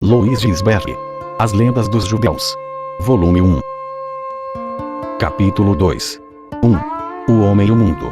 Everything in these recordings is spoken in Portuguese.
Louis Gisbert. As Lendas dos Judeus. Volume 1. Capítulo 2. 1. O Homem e o Mundo.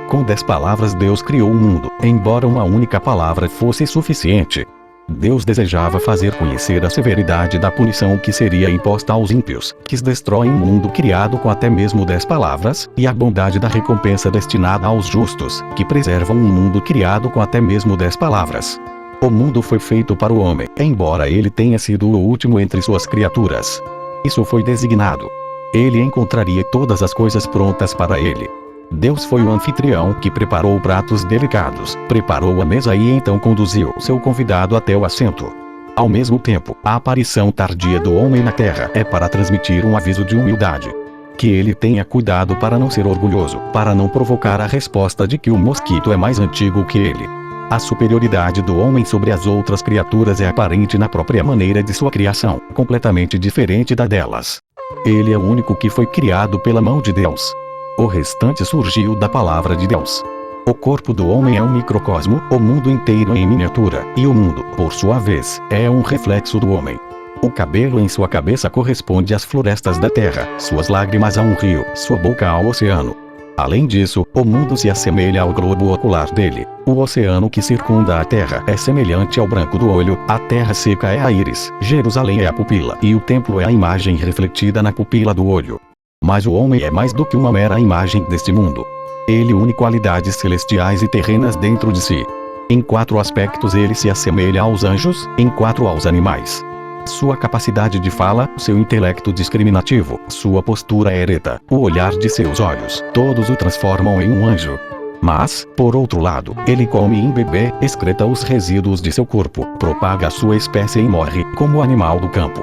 Com 10 palavras Deus criou o mundo, embora uma única palavra fosse suficiente. Deus desejava fazer conhecer a severidade da punição que seria imposta aos ímpios, que destroem um mundo criado com até mesmo 10 palavras, e a bondade da recompensa destinada aos justos, que preservam um mundo criado com até mesmo 10 palavras. O mundo foi feito para o homem, embora ele tenha sido o último entre suas criaturas. Isso foi designado. Ele encontraria todas as coisas prontas para ele. Deus foi o anfitrião que preparou pratos delicados, preparou a mesa e então conduziu seu convidado até o assento. Ao mesmo tempo, a aparição tardia do homem na terra é para transmitir um aviso de humildade. Que ele tenha cuidado para não ser orgulhoso, para não provocar a resposta de que o mosquito é mais antigo que ele. A superioridade do homem sobre as outras criaturas é aparente na própria maneira de sua criação, completamente diferente da delas. Ele é o único que foi criado pela mão de Deus. O restante surgiu da palavra de Deus. O corpo do homem é um microcosmo, o mundo inteiro em miniatura, e o mundo, por sua vez, é um reflexo do homem. O cabelo em sua cabeça corresponde às florestas da terra, suas lágrimas a um rio, sua boca ao oceano. Além disso, o mundo se assemelha ao globo ocular dele. O oceano que circunda a terra é semelhante ao branco do olho, a terra seca é a íris, Jerusalém é a pupila e o templo é a imagem refletida na pupila do olho. Mas o homem é mais do que uma mera imagem deste mundo. Ele une qualidades celestiais e terrenas dentro de si. Em 4 aspectos ele se assemelha aos anjos, em 4 aos animais. Sua capacidade de fala, seu intelecto discriminativo, sua postura ereta, o olhar de seus olhos, todos o transformam em um anjo. Mas, por outro lado, ele come e bebe, excreta os resíduos de seu corpo, propaga a sua espécie e morre, como o animal do campo.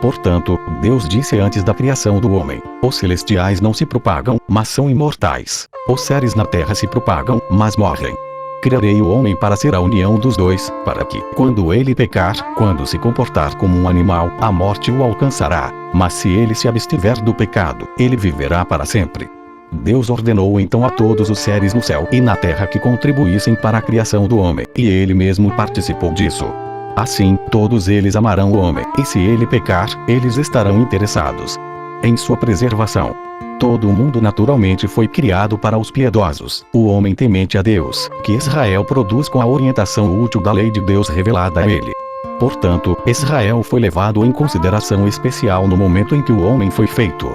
Portanto, Deus disse antes da criação do homem: os celestiais não se propagam, mas são imortais. Os seres na terra se propagam, mas morrem. Criarei o homem para ser a união dos dois, para que, quando ele pecar, quando se comportar como um animal, a morte o alcançará. Mas se ele se abstiver do pecado, ele viverá para sempre. Deus ordenou então a todos os seres no céu e na terra que contribuíssem para a criação do homem, e ele mesmo participou disso. Assim, todos eles amarão o homem, e se ele pecar, eles estarão interessados em sua preservação. Todo o mundo naturalmente foi criado para os piedosos, o homem temente a Deus, que Israel produz com a orientação útil da lei de Deus revelada a ele. Portanto, Israel foi levado em consideração especial no momento em que o homem foi feito.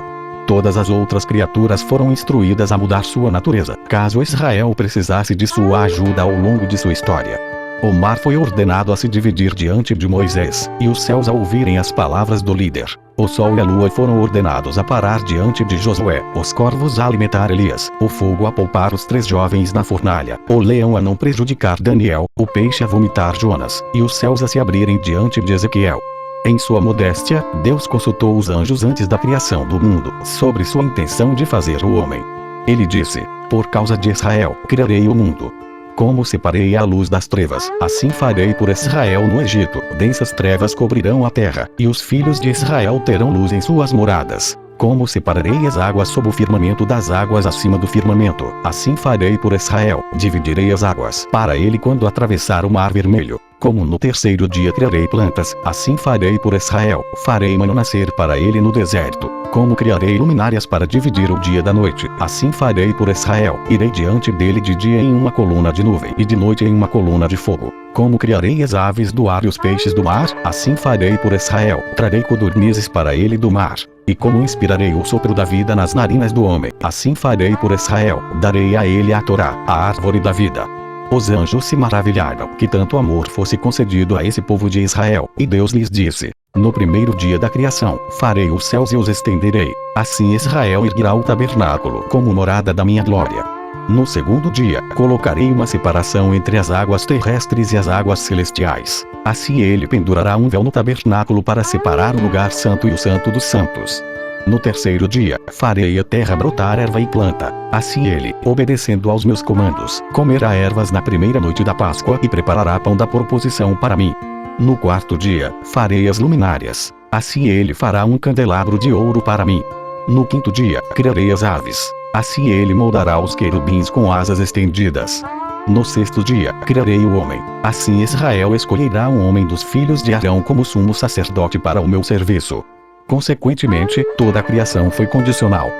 Todas as outras criaturas foram instruídas a mudar sua natureza, caso Israel precisasse de sua ajuda ao longo de sua história. O mar foi ordenado a se dividir diante de Moisés, e os céus a ouvirem as palavras do líder. O sol e a lua foram ordenados a parar diante de Josué, os corvos a alimentar Elias, o fogo a poupar os 3 jovens na fornalha, o leão a não prejudicar Daniel, o peixe a vomitar Jonas, e os céus a se abrirem diante de Ezequiel. Em sua modéstia, Deus consultou os anjos antes da criação do mundo, sobre sua intenção de fazer o homem. Ele disse: por causa de Israel, criarei o mundo. Como separei a luz das trevas, assim farei por Israel no Egito. Densas trevas cobrirão a terra, e os filhos de Israel terão luz em suas moradas. Como separarei as águas sob o firmamento das águas acima do firmamento, assim farei por Israel. Dividirei as águas para ele quando atravessar o mar vermelho. Como no 3º dia criarei plantas, assim farei por Israel. Farei manhã nascer para ele no deserto. Como criarei luminárias para dividir o dia da noite, assim farei por Israel. Irei diante dele de dia em uma coluna de nuvem, e de noite em uma coluna de fogo. Como criarei as aves do ar e os peixes do mar, assim farei por Israel. Trarei codornizes para ele do mar. E como inspirarei o sopro da vida nas narinas do homem, assim farei por Israel. Darei a ele a Torá, a árvore da vida. Os anjos se maravilharam que tanto amor fosse concedido a esse povo de Israel, e Deus lhes disse: no primeiro dia da criação, farei os céus e os estenderei. Assim Israel erguerá o tabernáculo como morada da minha glória. No 2º dia, colocarei uma separação entre as águas terrestres e as águas celestiais. Assim ele pendurará um véu no tabernáculo para separar o lugar santo e o santo dos santos. No 3º dia, farei a terra brotar erva e planta. Assim ele, obedecendo aos meus comandos, comerá ervas na primeira noite da Páscoa e preparará pão da proposição para mim. No 4º dia, farei as luminárias. Assim ele fará um candelabro de ouro para mim. No 5º dia, criarei as aves. Assim ele moldará os querubins com asas estendidas. No sexto dia, criarei o homem. Assim Israel escolherá um homem dos filhos de Arão como sumo sacerdote para o meu serviço. Consequentemente, toda a criação foi condicional.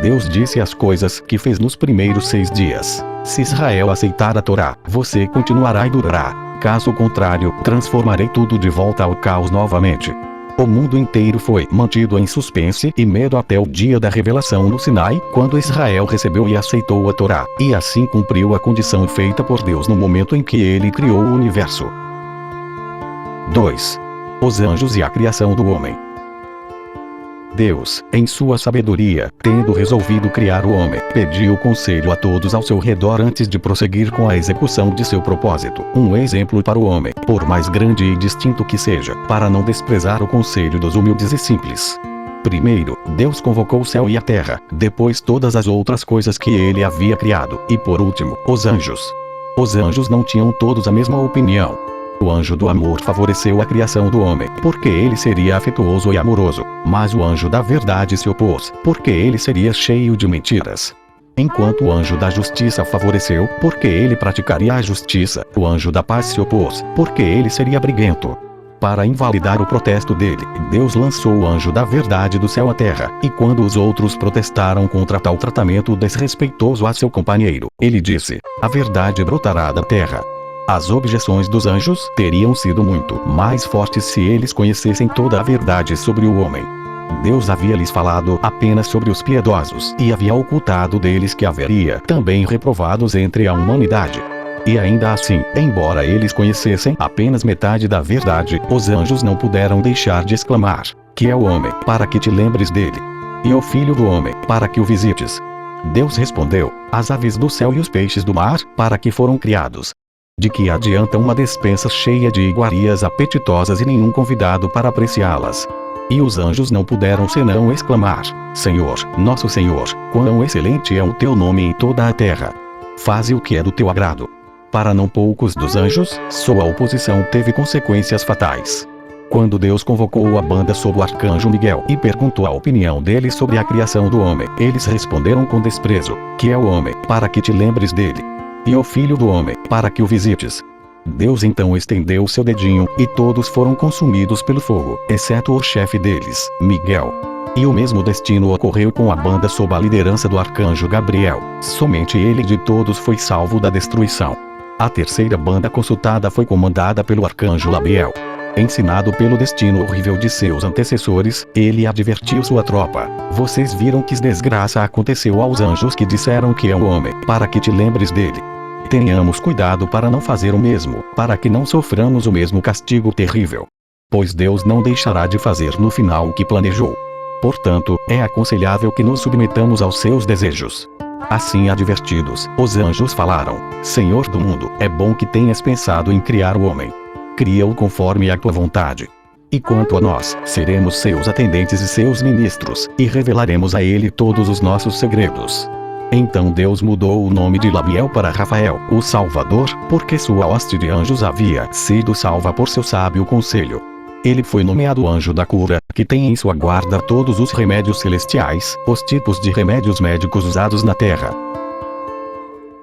Deus disse as coisas que fez nos primeiros 6 dias. Se Israel aceitar a Torá, você continuará e durará. Caso contrário, transformarei tudo de volta ao caos novamente. O mundo inteiro foi mantido em suspense e medo até o dia da revelação no Sinai, quando Israel recebeu e aceitou a Torá, e assim cumpriu a condição feita por Deus no momento em que ele criou o universo. 2. Os anjos e a criação do homem. Deus, em sua sabedoria, tendo resolvido criar o homem, pediu conselho a todos ao seu redor antes de prosseguir com a execução de seu propósito. Um exemplo para o homem, por mais grande e distinto que seja, para não desprezar o conselho dos humildes e simples. Primeiro, Deus convocou o céu e a terra, depois todas as outras coisas que ele havia criado, e por último, os anjos. Os anjos não tinham todos a mesma opinião. O anjo do amor favoreceu a criação do homem, porque ele seria afetuoso e amoroso, mas o anjo da verdade se opôs, porque ele seria cheio de mentiras. Enquanto o anjo da justiça favoreceu, porque ele praticaria a justiça, o anjo da paz se opôs, porque ele seria briguento. Para invalidar o protesto dele, Deus lançou o anjo da verdade do céu à terra, e quando os outros protestaram contra tal tratamento desrespeitoso a seu companheiro, ele disse: a verdade brotará da terra. As objeções dos anjos teriam sido muito mais fortes se eles conhecessem toda a verdade sobre o homem. Deus havia lhes falado apenas sobre os piedosos e havia ocultado deles que haveria também reprovados entre a humanidade. E ainda assim, embora eles conhecessem apenas metade da verdade, os anjos não puderam deixar de exclamar: que é o homem, para que te lembres dele? E o filho do homem, para que o visites? Deus respondeu: as aves do céu e os peixes do mar, para que foram criados. De que adianta uma despensa cheia de iguarias apetitosas e nenhum convidado para apreciá-las? E os anjos não puderam senão exclamar: Senhor, nosso Senhor, quão excelente é o teu nome em toda a terra. Faze o que é do teu agrado. Para não poucos dos anjos, sua oposição teve consequências fatais. Quando Deus convocou a banda sob o arcanjo Miguel e perguntou a opinião deles sobre a criação do homem, eles responderam com desprezo: que é o homem, para que te lembres dele? E o filho do homem, para que o visites? Deus então estendeu seu dedinho, e todos foram consumidos pelo fogo, exceto o chefe deles, Miguel. E o mesmo destino ocorreu com a banda sob a liderança do arcanjo Gabriel. Somente ele de todos foi salvo da destruição. A terceira banda consultada foi comandada pelo arcanjo Labiel. Ensinado pelo destino horrível de seus antecessores, ele advertiu sua tropa: vocês viram que desgraça aconteceu aos anjos que disseram que é o homem, para que te lembres dele. Tenhamos cuidado para não fazer o mesmo, para que não soframos o mesmo castigo terrível. Pois Deus não deixará de fazer no final o que planejou. Portanto, é aconselhável que nos submetamos aos seus desejos. Assim advertidos, os anjos falaram: Senhor do mundo, é bom que tenhas pensado em criar o homem. Cria-o conforme a tua vontade. E quanto a nós, seremos seus atendentes e seus ministros, e revelaremos a ele todos os nossos segredos. Então Deus mudou o nome de Labiel para Rafael, o Salvador, porque sua hoste de anjos havia sido salva por seu sábio conselho. Ele foi nomeado anjo da cura, que tem em sua guarda todos os remédios celestiais, os tipos de remédios médicos usados na terra.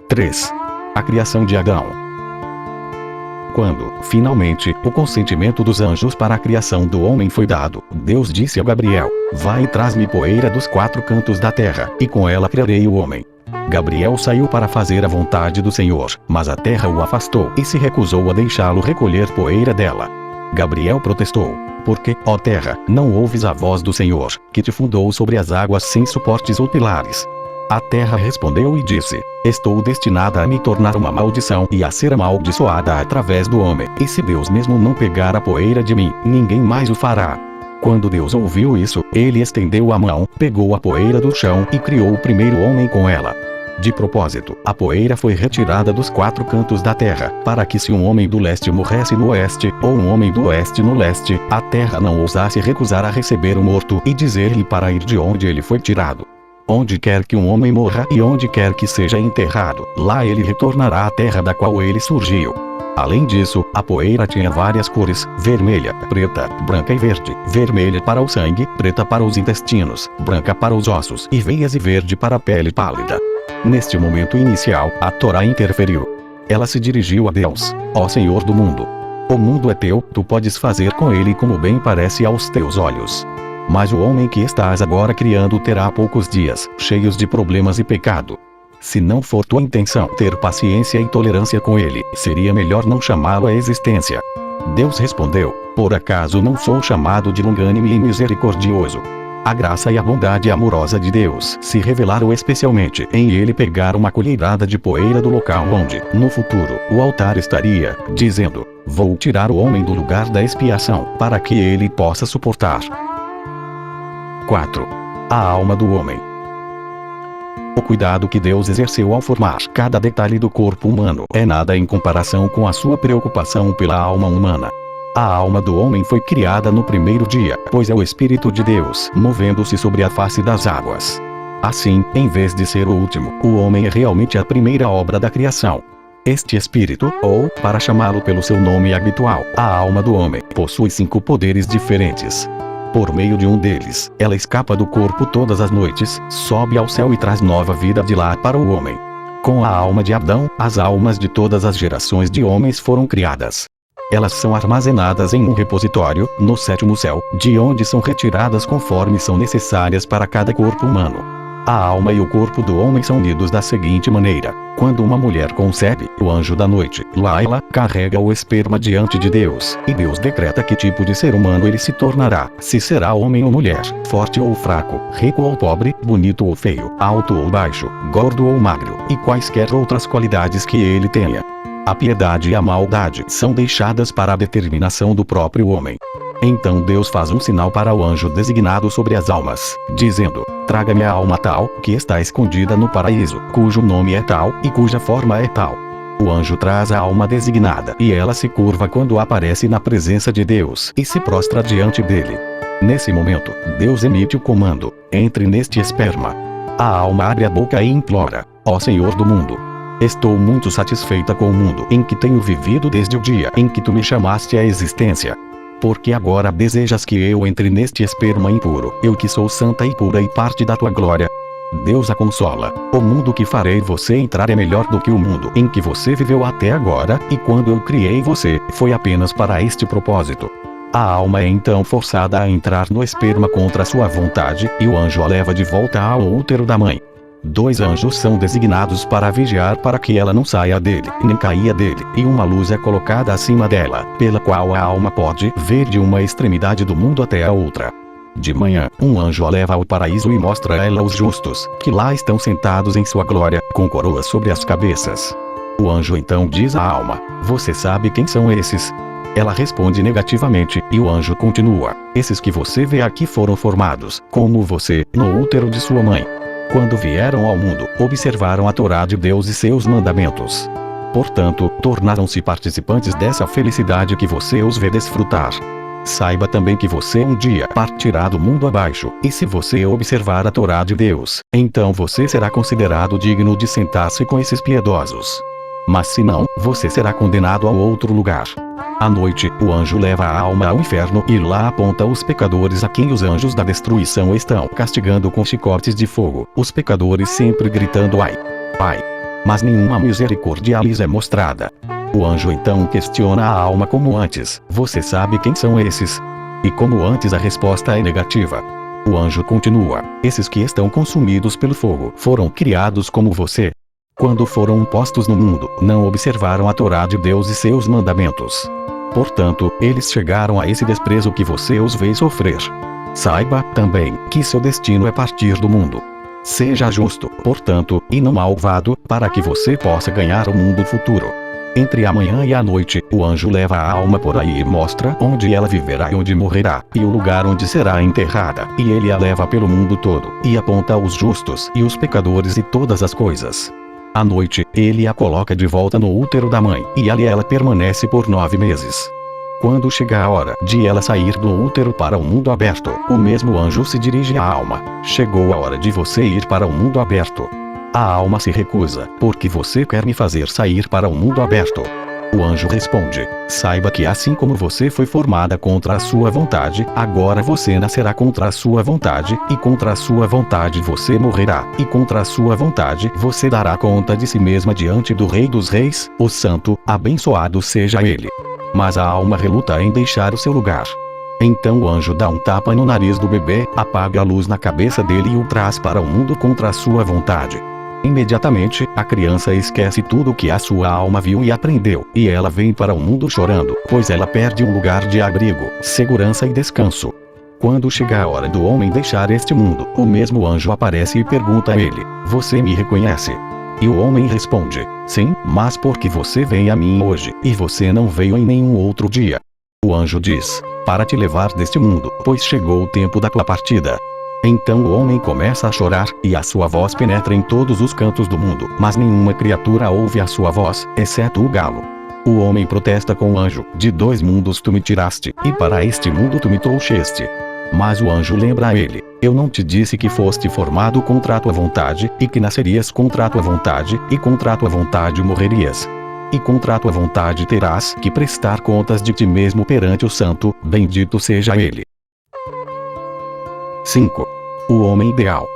3. A criação de Adão. Quando, finalmente, o consentimento dos anjos para a criação do homem foi dado, Deus disse a Gabriel: vai e traz-me poeira dos 4 cantos da terra, e com ela criarei o homem. Gabriel saiu para fazer a vontade do Senhor, mas a terra o afastou e se recusou a deixá-lo recolher poeira dela. Gabriel protestou: porque, ó terra, não ouves a voz do Senhor, que te fundou sobre as águas sem suportes ou pilares? A terra respondeu e disse: estou destinada a me tornar uma maldição e a ser amaldiçoada através do homem, e se Deus mesmo não pegar a poeira de mim, ninguém mais o fará. Quando Deus ouviu isso, ele estendeu a mão, pegou a poeira do chão e criou o primeiro homem com ela. De propósito, a poeira foi retirada dos 4 cantos da terra, para que se um homem do leste morresse no oeste, ou um homem do oeste no leste, a terra não ousasse recusar a receber o morto e dizer-lhe para ir de onde ele foi tirado. Onde quer que um homem morra e onde quer que seja enterrado, lá ele retornará à terra da qual ele surgiu. Além disso, a poeira tinha várias cores: vermelha, preta, branca e verde. Vermelha para o sangue, preta para os intestinos, branca para os ossos e veias e verde para a pele pálida. Neste momento inicial, a Torá interferiu. Ela se dirigiu a Deus: ó Senhor do mundo, o mundo é teu, tu podes fazer com ele como bem parece aos teus olhos. Mas o homem que estás agora criando terá poucos dias, cheios de problemas e pecado. Se não for tua intenção ter paciência e tolerância com ele, seria melhor não chamá-lo à existência. Deus respondeu: por acaso não sou chamado de longânime e misericordioso? A graça e a bondade amorosa de Deus se revelaram especialmente em ele pegar uma colherada de poeira do local onde, no futuro, o altar estaria, dizendo: vou tirar o homem do lugar da expiação, para que ele possa suportar. 4. A alma do homem. O cuidado que Deus exerceu ao formar cada detalhe do corpo humano é nada em comparação com a sua preocupação pela alma humana. A alma do homem foi criada no primeiro dia, pois é o Espírito de Deus movendo-se sobre a face das águas. Assim, em vez de ser o último, o homem é realmente a primeira obra da criação. Este espírito, ou, para chamá-lo pelo seu nome habitual, a alma do homem, possui 5 poderes diferentes. Por meio de um deles, ela escapa do corpo todas as noites, sobe ao céu e traz nova vida de lá para o homem. Com a alma de Adão, as almas de todas as gerações de homens foram criadas. Elas são armazenadas em um repositório, no 7º céu, de onde são retiradas conforme são necessárias para cada corpo humano. A alma e o corpo do homem são unidos da seguinte maneira: quando uma mulher concebe, o anjo da noite, Laila, carrega o esperma diante de Deus, e Deus decreta que tipo de ser humano ele se tornará, se será homem ou mulher, forte ou fraco, rico ou pobre, bonito ou feio, alto ou baixo, gordo ou magro, e quaisquer outras qualidades que ele tenha. A piedade e a maldade são deixadas para a determinação do próprio homem. Então Deus faz um sinal para o anjo designado sobre as almas, dizendo: traga-me a alma tal, que está escondida no paraíso, cujo nome é tal, e cuja forma é tal. O anjo traz a alma designada, e ela se curva quando aparece na presença de Deus, e se prostra diante dele. Nesse momento, Deus emite o comando: entre neste esperma. A alma abre a boca e implora: ó Senhor do mundo, estou muito satisfeita com o mundo em que tenho vivido desde o dia em que tu me chamaste à existência. Porque agora desejas que eu entre neste esperma impuro, eu que sou santa e pura e parte da tua glória? Deus a consola: o mundo que farei você entrar é melhor do que o mundo em que você viveu até agora, e quando eu criei você, foi apenas para este propósito. A alma é então forçada a entrar no esperma contra sua vontade, e o anjo a leva de volta ao útero da mãe. 2 anjos são designados para vigiar para que ela não saia dele, nem caia dele, e uma luz é colocada acima dela, pela qual a alma pode ver de uma extremidade do mundo até a outra. De manhã, um anjo a leva ao paraíso e mostra a ela os justos, que lá estão sentados em sua glória, com coroas sobre as cabeças. O anjo então diz à alma: você sabe quem são esses? Ela responde negativamente, e o anjo continua: esses que você vê aqui foram formados, como você, no útero de sua mãe. Quando vieram ao mundo, observaram a Torá de Deus e seus mandamentos. Portanto, tornaram-se participantes dessa felicidade que você os vê desfrutar. Saiba também que você um dia partirá do mundo abaixo, e se você observar a Torá de Deus, então você será considerado digno de sentar-se com esses piedosos. Mas se não, você será condenado a outro lugar. À noite, o anjo leva a alma ao inferno e lá aponta os pecadores a quem os anjos da destruição estão castigando com chicotes de fogo, os pecadores sempre gritando: ai, ai. Mas nenhuma misericórdia lhes é mostrada. O anjo então questiona a alma como antes: você sabe quem são esses? E como antes a resposta é negativa. O anjo continua: esses que estão consumidos pelo fogo foram criados como você. Quando foram postos no mundo, não observaram a Torá de Deus e seus mandamentos. Portanto, eles chegaram a esse desprezo que você os vê sofrer. Saiba, também, que seu destino é partir do mundo. Seja justo, portanto, e não malvado, para que você possa ganhar o mundo futuro. Entre a manhã e a noite, o anjo leva a alma por aí e mostra onde ela viverá e onde morrerá, e o lugar onde será enterrada, e ele a leva pelo mundo todo, e aponta os justos e os pecadores e todas as coisas. À noite, ele a coloca de volta no útero da mãe, e ali ela permanece por 9 meses. Quando chega a hora de ela sair do útero para o mundo aberto, o mesmo anjo se dirige à alma: chegou a hora de você ir para o mundo aberto. A alma se recusa, porque você quer me fazer sair para o mundo aberto. O anjo responde: saiba que assim como você foi formada contra a sua vontade, agora você nascerá contra a sua vontade, e contra a sua vontade você morrerá, e contra a sua vontade você dará conta de si mesma diante do Rei dos Reis, o Santo, abençoado seja ele. Mas a alma reluta em deixar o seu lugar. Então o anjo dá um tapa no nariz do bebê, apaga a luz na cabeça dele e o traz para o mundo contra a sua vontade. Imediatamente, a criança esquece tudo o que a sua alma viu e aprendeu, e ela vem para o mundo chorando, pois ela perde um lugar de abrigo, segurança e descanso. Quando chega a hora do homem deixar este mundo, o mesmo anjo aparece e pergunta a ele: você me reconhece? E o homem responde: sim, mas porque você vem a mim hoje, e você não veio em nenhum outro dia? O anjo diz: para te levar deste mundo, pois chegou o tempo da tua partida. Então o homem começa a chorar, e a sua voz penetra em todos os cantos do mundo, mas nenhuma criatura ouve a sua voz, exceto o galo. O homem protesta com o anjo: de 2 mundos tu me tiraste, e para este mundo tu me trouxeste. Mas o anjo lembra a ele: eu não te disse que foste formado contra a tua vontade, e que nascerias contra a tua vontade, e contra a tua vontade morrerias. E contra a tua vontade terás que prestar contas de ti mesmo perante o Santo, bendito seja ele. 5. O homem ideal.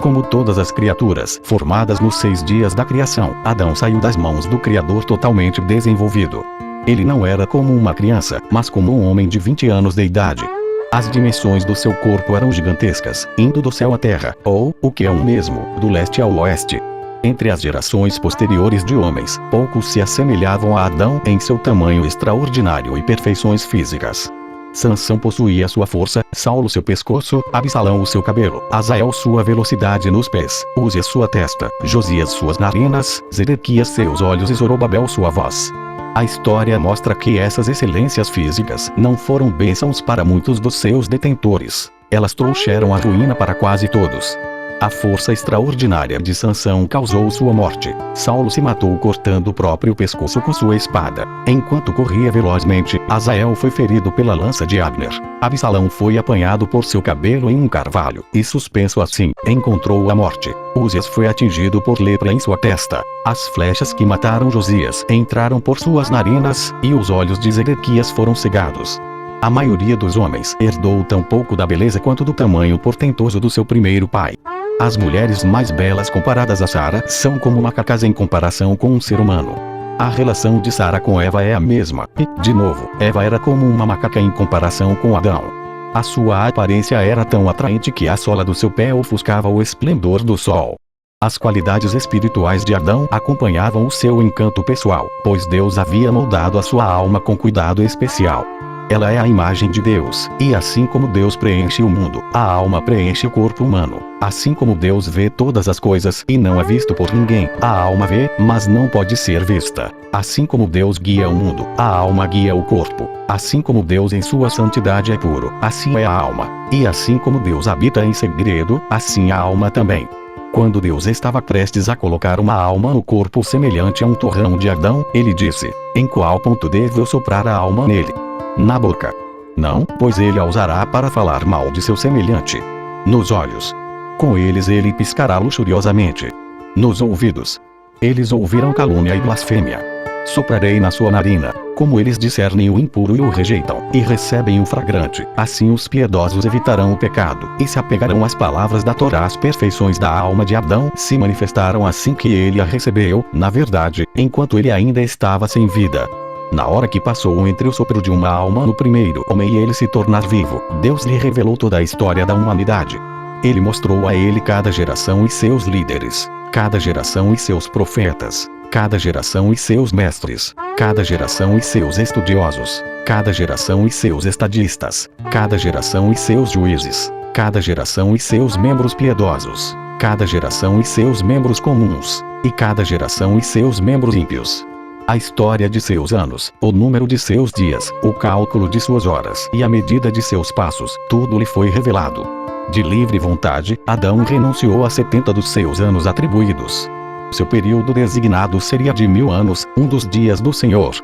Como todas as criaturas formadas nos 6 dias da criação, Adão saiu das mãos do Criador totalmente desenvolvido. Ele não era como uma criança, mas como um homem de 20 anos de idade. As dimensões do seu corpo eram gigantescas, indo do céu à terra, ou, o que é o mesmo, do leste ao oeste. Entre as gerações posteriores de homens, poucos se assemelhavam a Adão em seu tamanho extraordinário e perfeições físicas. Sansão possuía sua força, Saulo seu pescoço, Absalão o seu cabelo, Azael sua velocidade nos pés, Uzias sua testa, Josias suas narinas, Zedequias seus olhos e Zorobabel sua voz. A história mostra que essas excelências físicas não foram bênçãos para muitos dos seus detentores. Elas trouxeram a ruína para quase todos. A força extraordinária de Sansão causou sua morte. Saulo se matou cortando o próprio pescoço com sua espada. Enquanto corria velozmente, Azael foi ferido pela lança de Abner. Absalão foi apanhado por seu cabelo em um carvalho, e suspenso assim, encontrou a morte. Uzias foi atingido por lepra em sua testa. As flechas que mataram Josias entraram por suas narinas, e os olhos de Zedequias foram cegados. A maioria dos homens herdou tão pouco da beleza quanto do tamanho portentoso do seu primeiro pai. As mulheres mais belas comparadas a Sara são como macacas em comparação com um ser humano. A relação de Sara com Eva é a mesma, e, de novo, Eva era como uma macaca em comparação com Adão. A sua aparência era tão atraente que a sola do seu pé ofuscava o esplendor do sol. As qualidades espirituais de Adão acompanhavam o seu encanto pessoal, pois Deus havia moldado a sua alma com cuidado especial. Ela é a imagem de Deus, e assim como Deus preenche o mundo, a alma preenche o corpo humano. Assim como Deus vê todas as coisas e não é visto por ninguém, a alma vê, mas não pode ser vista. Assim como Deus guia o mundo, a alma guia o corpo. Assim como Deus em sua santidade é puro, assim é a alma. E assim como Deus habita em segredo, assim a alma também. Quando Deus estava prestes a colocar uma alma no corpo semelhante a um torrão de Adão, ele disse: em qual ponto devo soprar a alma nele? Na boca? Não, pois ele a usará para falar mal de seu semelhante. Nos olhos? Com eles ele piscará luxuriosamente. Nos ouvidos? Eles ouvirão calúnia e blasfêmia. Soprarei na sua narina, como eles discernem o impuro e o rejeitam, e recebem o fragrante, assim os piedosos evitarão o pecado, e se apegarão às palavras da Torá. As perfeições da alma de Adão se manifestaram assim que ele a recebeu, na verdade, enquanto ele ainda estava sem vida. Na hora que passou entre o sopro de uma alma no primeiro homem e ele se tornar vivo, Deus lhe revelou toda a história da humanidade. Ele mostrou a ele cada geração e seus líderes, cada geração e seus profetas, cada geração e seus mestres, cada geração e seus estudiosos, cada geração e seus estadistas, cada geração e seus juízes, cada geração e seus membros piedosos, cada geração e seus membros comuns, e cada geração e seus membros ímpios. A história de seus anos, o número de seus dias, o cálculo de suas horas e a medida de seus passos, tudo lhe foi revelado. De livre vontade, Adão renunciou a 70 dos seus anos atribuídos. Seu período designado seria de 1000 anos, um dos dias do Senhor.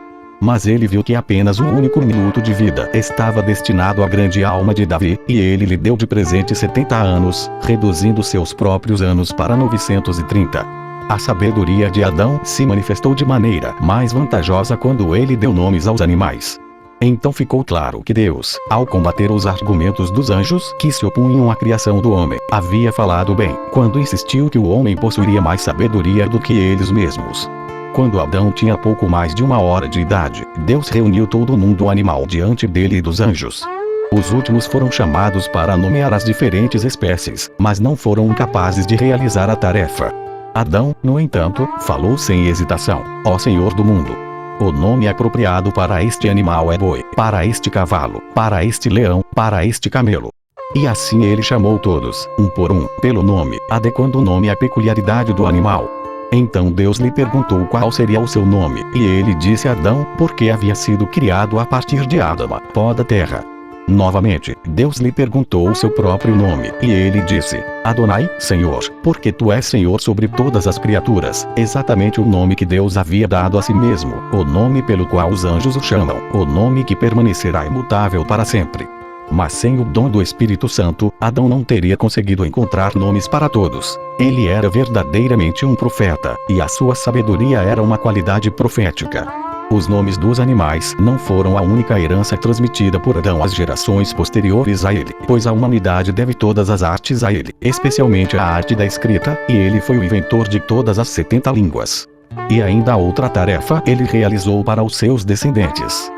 Mas ele viu que apenas um único minuto de vida estava destinado à grande alma de Davi, e ele lhe deu de presente 70 anos, reduzindo seus próprios anos para 930. A sabedoria de Adão se manifestou de maneira mais vantajosa quando ele deu nomes aos animais. Então ficou claro que Deus, ao combater os argumentos dos anjos que se opunham à criação do homem, havia falado bem, quando insistiu que o homem possuiria mais sabedoria do que eles mesmos. Quando Adão tinha pouco mais de 1 hora de idade, Deus reuniu todo o mundo animal diante dele e dos anjos. Os últimos foram chamados para nomear as diferentes espécies, mas não foram capazes de realizar a tarefa. Adão, no entanto, falou sem hesitação: ó Senhor do mundo. O nome apropriado para este animal é boi, para este cavalo, para este leão, para este camelo. E assim ele chamou todos, um por um, pelo nome, adequando o nome à peculiaridade do animal. Então Deus lhe perguntou qual seria o seu nome, e ele disse a Adão, porque havia sido criado a partir de Adama, pó da terra. Novamente, Deus lhe perguntou o seu próprio nome, e ele disse: Adonai, Senhor, porque tu és Senhor sobre todas as criaturas, exatamente o nome que Deus havia dado a si mesmo, o nome pelo qual os anjos o chamam, o nome que permanecerá imutável para sempre. Mas sem o dom do Espírito Santo, Adão não teria conseguido encontrar nomes para todos. Ele era verdadeiramente um profeta, e a sua sabedoria era uma qualidade profética. Os nomes dos animais não foram a única herança transmitida por Adão às gerações posteriores a ele, pois a humanidade deve todas as artes a ele, especialmente a arte da escrita, e ele foi o inventor de todas as 70 línguas. E ainda outra tarefa ele realizou para os seus descendentes.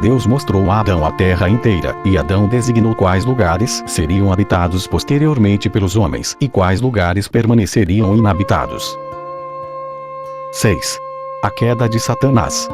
Deus mostrou a Adão a terra inteira, e Adão designou quais lugares seriam habitados posteriormente pelos homens, e quais lugares permaneceriam inabitados. 6. A queda de Satanás.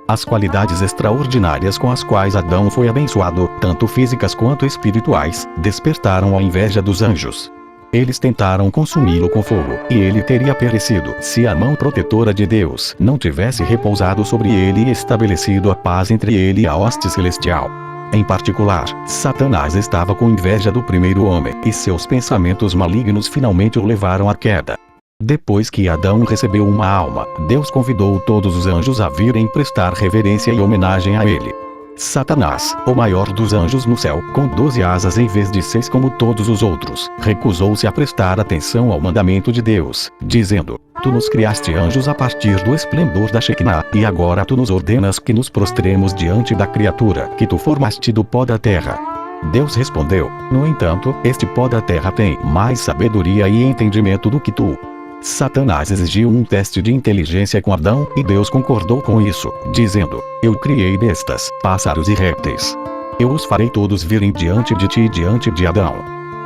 As qualidades extraordinárias com as quais Adão foi abençoado, tanto físicas quanto espirituais, despertaram a inveja dos anjos. Eles tentaram consumi-lo com fogo, e ele teria perecido se a mão protetora de Deus não tivesse repousado sobre ele e estabelecido a paz entre ele e a hoste celestial. Em particular, Satanás estava com inveja do primeiro homem, e seus pensamentos malignos finalmente o levaram à queda. Depois que Adão recebeu uma alma, Deus convidou todos os anjos a virem prestar reverência e homenagem a ele. Satanás, o maior dos anjos no céu, com 12 asas em vez de 6 como todos os outros, recusou-se a prestar atenção ao mandamento de Deus, dizendo: Tu nos criaste anjos a partir do esplendor da Shekinah, e agora tu nos ordenas que nos prostremos diante da criatura que tu formaste do pó da terra. Deus respondeu: No entanto, este pó da terra tem mais sabedoria e entendimento do que tu. Satanás exigiu um teste de inteligência com Adão, e Deus concordou com isso, dizendo: Eu criei bestas, pássaros e répteis. Eu os farei todos virem diante de ti e diante de Adão.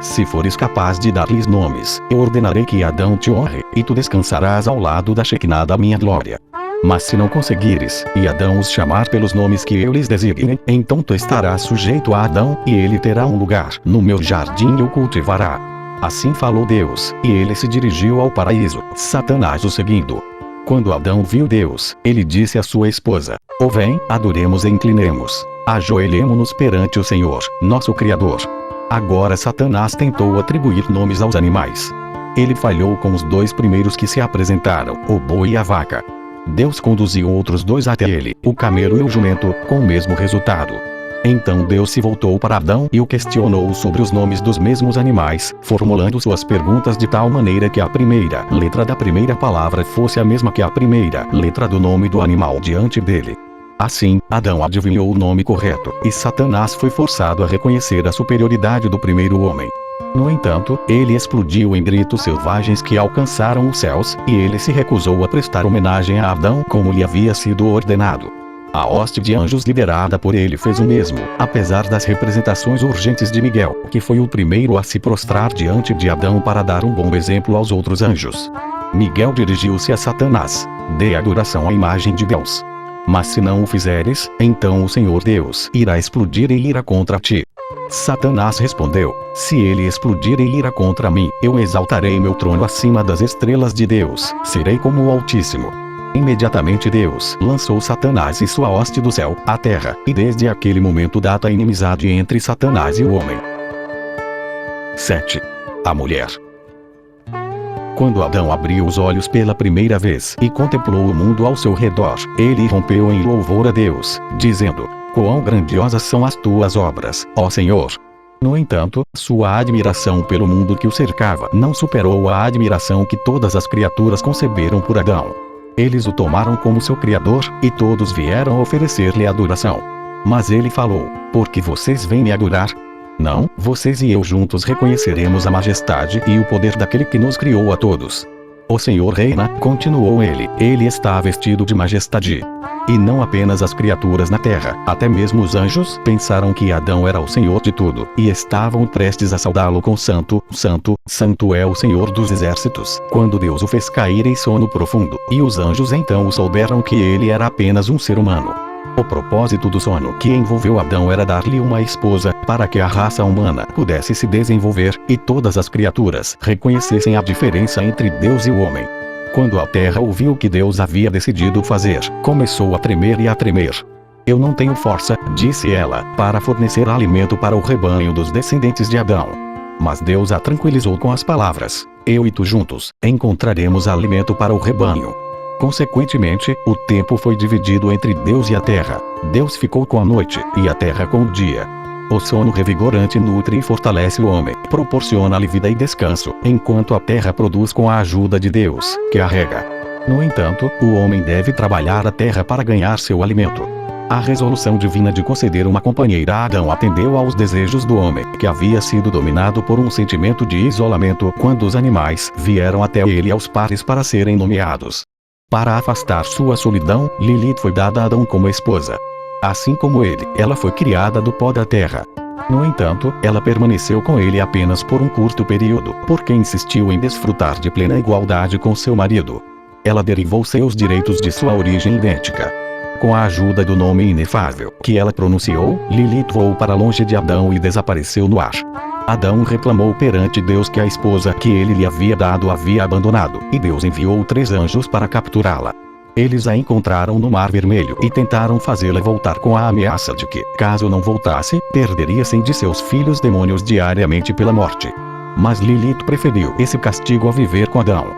Se fores capaz de dar-lhes nomes, eu ordenarei que Adão te honre, e tu descansarás ao lado da Shekinah da minha glória. Mas se não conseguires, e Adão os chamar pelos nomes que eu lhes designe, então tu estarás sujeito a Adão, e ele terá um lugar no meu jardim e o cultivará. Assim falou Deus, e ele se dirigiu ao paraíso, Satanás o seguindo. Quando Adão viu Deus, ele disse à sua esposa: Ó, vem, adoremos e inclinemos. Ajoelhemo-nos perante o Senhor, nosso Criador. Agora Satanás tentou atribuir nomes aos animais. Ele falhou com os 2 primeiros que se apresentaram, o boi e a vaca. Deus conduziu outros 2 até ele, o camelo e o jumento, com o mesmo resultado. Então Deus se voltou para Adão e o questionou sobre os nomes dos mesmos animais, formulando suas perguntas de tal maneira que a primeira letra da primeira palavra fosse a mesma que a primeira letra do nome do animal diante dele. Assim, Adão adivinhou o nome correto, e Satanás foi forçado a reconhecer a superioridade do primeiro homem. No entanto, ele explodiu em gritos selvagens que alcançaram os céus, e ele se recusou a prestar homenagem a Adão como lhe havia sido ordenado. A hoste de anjos liderada por ele fez o mesmo, apesar das representações urgentes de Miguel, que foi o primeiro a se prostrar diante de Adão para dar um bom exemplo aos outros anjos. Miguel dirigiu-se a Satanás: Dê adoração à imagem de Deus. Mas se não o fizeres, então o Senhor Deus irá explodir em ira contra ti. Satanás respondeu: Se ele explodir em ira contra mim, eu exaltarei meu trono acima das estrelas de Deus, serei como o Altíssimo. Imediatamente Deus lançou Satanás e sua hoste do céu à terra, e desde aquele momento data a inimizade entre Satanás e o homem. 7. A mulher. Quando Adão abriu os olhos pela primeira vez e contemplou o mundo ao seu redor, ele rompeu em louvor a Deus, dizendo: Quão grandiosas são as tuas obras, ó Senhor! No entanto, sua admiração pelo mundo que o cercava não superou a admiração que todas as criaturas conceberam por Adão. Eles o tomaram como seu criador, e todos vieram oferecer-lhe adoração. Mas ele falou: por que vocês vêm me adorar? Não, vocês e eu juntos reconheceremos a majestade e o poder daquele que nos criou a todos. O Senhor reina, continuou ele está vestido de majestade. E não apenas as criaturas na terra, até mesmo os anjos pensaram que Adão era o Senhor de tudo, e estavam prestes a saudá-lo com santo, santo, santo é o Senhor dos exércitos, quando Deus o fez cair em sono profundo, e os anjos então souberam que ele era apenas um ser humano. O propósito do sono que envolveu Adão era dar-lhe uma esposa, para que a raça humana pudesse se desenvolver, e todas as criaturas reconhecessem a diferença entre Deus e o homem. Quando a terra ouviu o que Deus havia decidido fazer, começou a tremer e a tremer. Eu não tenho força, disse ela, para fornecer alimento para o rebanho dos descendentes de Adão. Mas Deus a tranquilizou com as palavras: eu e tu juntos encontraremos alimento para o rebanho. Consequentemente, o tempo foi dividido entre Deus e a terra. Deus ficou com a noite, e a terra com o dia. O sono revigorante nutre e fortalece o homem, proporciona-lhe vida e descanso, enquanto a terra produz com a ajuda de Deus, que a rega. No entanto, o homem deve trabalhar a terra para ganhar seu alimento. A resolução divina de conceder uma companheira a Adão atendeu aos desejos do homem, que havia sido dominado por um sentimento de isolamento quando os animais vieram até ele aos pares para serem nomeados. Para afastar sua solidão, Lilith foi dada a Adão como esposa. Assim como ele, ela foi criada do pó da terra. No entanto, ela permaneceu com ele apenas por um curto período, porque insistiu em desfrutar de plena igualdade com seu marido. Ela derivou seus direitos de sua origem idêntica. Com a ajuda do nome inefável que ela pronunciou, Lilith voou para longe de Adão e desapareceu no ar. Adão reclamou perante Deus que a esposa que ele lhe havia dado havia abandonado, e Deus enviou 3 anjos para capturá-la. Eles a encontraram no Mar Vermelho e tentaram fazê-la voltar com a ameaça de que, caso não voltasse, perderia 100 de seus filhos demônios diariamente pela morte. Mas Lilith preferiu esse castigo a viver com Adão.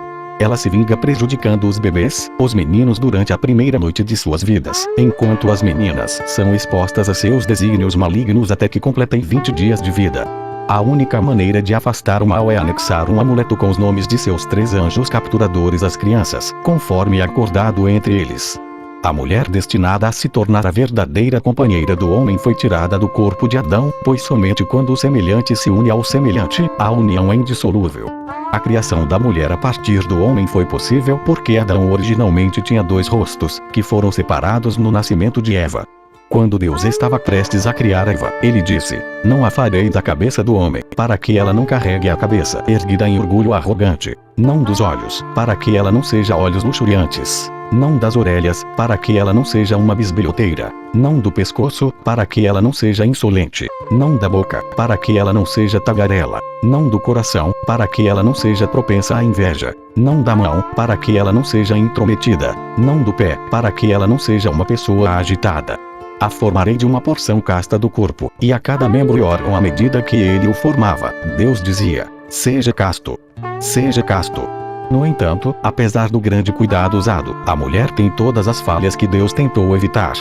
Ela se vinga prejudicando os bebês, os meninos durante a primeira noite de suas vidas, enquanto as meninas são expostas a seus desígnios malignos até que completem 20 dias de vida. A única maneira de afastar o mal é anexar um amuleto com os nomes de seus 3 anjos capturadores às crianças, conforme acordado entre eles. A mulher destinada a se tornar a verdadeira companheira do homem foi tirada do corpo de Adão, pois somente quando o semelhante se une ao semelhante, a união é indissolúvel. A criação da mulher a partir do homem foi possível porque Adão originalmente tinha 2 rostos, que foram separados no nascimento de Eva. Quando Deus estava prestes a criar Eva, ele disse: não a farei da cabeça do homem, para que ela não carregue a cabeça erguida em orgulho arrogante, não dos olhos, para que ela não seja olhos luxuriantes, não das orelhas, para que ela não seja uma bisbilhoteira, não do pescoço, para que ela não seja insolente, não da boca, para que ela não seja tagarela, não do coração, para que ela não seja propensa à inveja, não da mão, para que ela não seja intrometida, não do pé, para que ela não seja uma pessoa agitada. A formarei de uma porção casta do corpo, e a cada membro e órgão à medida que ele o formava. Deus dizia: seja casto. Seja casto. No entanto, apesar do grande cuidado usado, a mulher tem todas as falhas que Deus tentou evitar.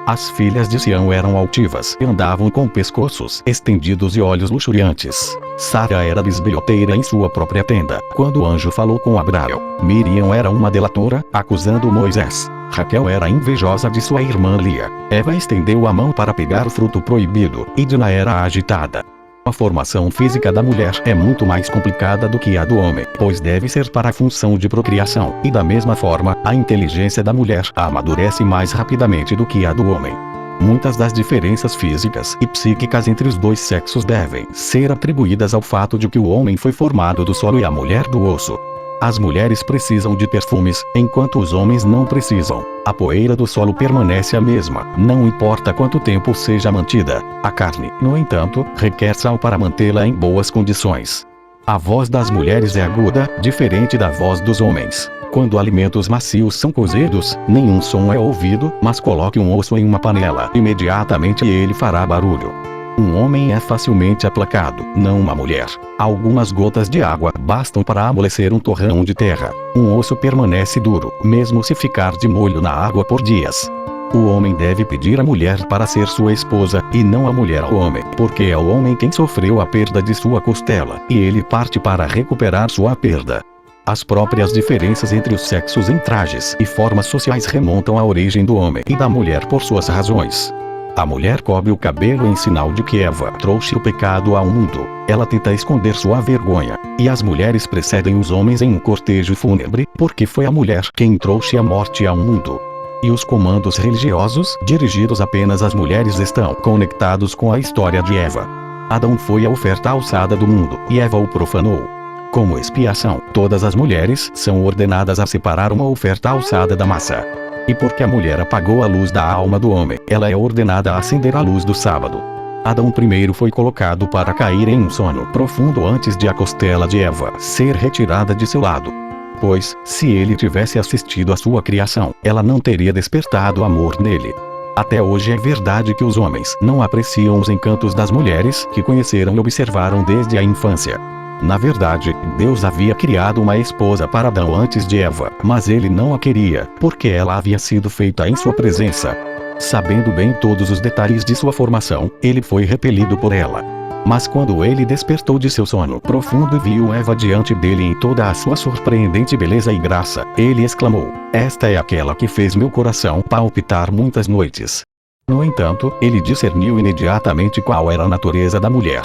As filhas de Sião eram altivas e andavam com pescoços estendidos e olhos luxuriantes. Sara era bisbilhoteira em sua própria tenda, quando o anjo falou com Abraão. Miriam era uma delatora, acusando Moisés. Raquel era invejosa de sua irmã Lia. Eva estendeu a mão para pegar o fruto proibido, e Dina era agitada. A formação física da mulher é muito mais complicada do que a do homem, pois deve ser para a função de procriação, e da mesma forma, a inteligência da mulher amadurece mais rapidamente do que a do homem. Muitas das diferenças físicas e psíquicas entre os 2 sexos devem ser atribuídas ao fato de que o homem foi formado do solo e a mulher do osso. As mulheres precisam de perfumes, enquanto os homens não precisam. A poeira do solo permanece a mesma, não importa quanto tempo seja mantida. A carne, no entanto, requer sal para mantê-la em boas condições. A voz das mulheres é aguda, diferente da voz dos homens. Quando alimentos macios são cozidos, nenhum som é ouvido, mas coloque um osso em uma panela, imediatamente ele fará barulho. Um homem é facilmente aplacado, não uma mulher. Algumas gotas de água bastam para amolecer um torrão de terra. Um osso permanece duro, mesmo se ficar de molho na água por dias. O homem deve pedir a mulher para ser sua esposa, e não a mulher ao homem, porque é o homem quem sofreu a perda de sua costela, e ele parte para recuperar sua perda. As próprias diferenças entre os sexos em trajes e formas sociais remontam à origem do homem e da mulher por suas razões. A mulher cobre o cabelo em sinal de que Eva trouxe o pecado ao mundo. Ela tenta esconder sua vergonha, e as mulheres precedem os homens em um cortejo fúnebre, porque foi a mulher quem trouxe a morte ao mundo. E os comandos religiosos, dirigidos apenas às mulheres, estão conectados com a história de Eva. Adão foi a oferta alçada do mundo, e Eva o profanou. Como expiação, todas as mulheres são ordenadas a separar uma oferta alçada da massa. E porque a mulher apagou a luz da alma do homem, ela é ordenada a acender a luz do sábado. Adão primeiro foi colocado para cair em um sono profundo antes de a costela de Eva ser retirada de seu lado. Pois, se ele tivesse assistido à sua criação, ela não teria despertado amor nele. Até hoje é verdade que os homens não apreciam os encantos das mulheres que conheceram e observaram desde a infância. Na verdade, Deus havia criado uma esposa para Adão antes de Eva, mas ele não a queria, porque ela havia sido feita em sua presença. Sabendo bem todos os detalhes de sua formação, ele foi repelido por ela. Mas quando ele despertou de seu sono profundo e viu Eva diante dele em toda a sua surpreendente beleza e graça, ele exclamou: "Esta é aquela que fez meu coração palpitar muitas noites." No entanto, ele discerniu imediatamente qual era a natureza da mulher.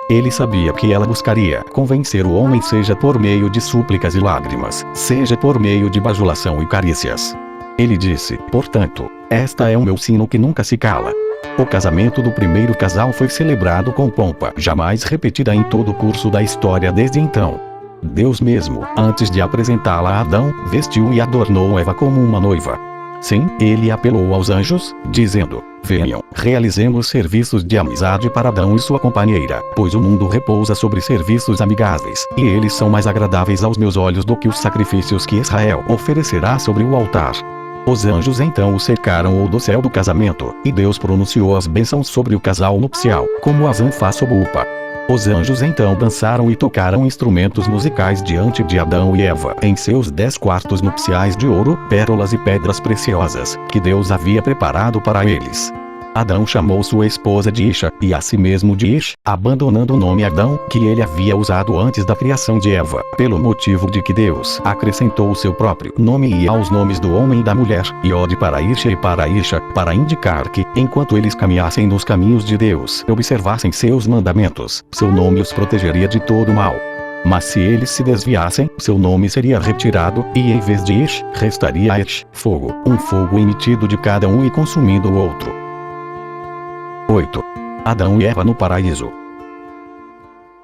Ele sabia que ela buscaria convencer o homem, seja por meio de súplicas e lágrimas, seja por meio de bajulação e carícias. Ele disse: "Portanto, esta é o meu sino que nunca se cala." O casamento do primeiro casal foi celebrado com pompa jamais repetida em todo o curso da história desde então. Deus mesmo, antes de apresentá-la a Adão, vestiu e adornou Eva como uma noiva. Sim, ele apelou aos anjos, dizendo: "Venham, realizemos serviços de amizade para Adão e sua companheira, pois o mundo repousa sobre serviços amigáveis, e eles são mais agradáveis aos meus olhos do que os sacrifícios que Israel oferecerá sobre o altar." Os anjos então o cercaram do céu do casamento, e Deus pronunciou as bênçãos sobre o casal nupcial, como Azan faz sobre Upa. Os anjos então dançaram e tocaram instrumentos musicais diante de Adão e Eva em seus 10 quartos nupciais de ouro, pérolas e pedras preciosas, que Deus havia preparado para eles. Adão chamou sua esposa de Isha, e a si mesmo de Ish, abandonando o nome Adão, que ele havia usado antes da criação de Eva, pelo motivo de que Deus acrescentou o seu próprio nome e aos nomes do homem e da mulher, Iod para Isha e para Isha, para indicar que, enquanto eles caminhassem nos caminhos de Deus e observassem seus mandamentos, seu nome os protegeria de todo mal. Mas se eles se desviassem, seu nome seria retirado, e em vez de Ish, restaria Ish, fogo, um fogo emitido de cada um e consumindo o outro. 8. Adão e Eva no paraíso.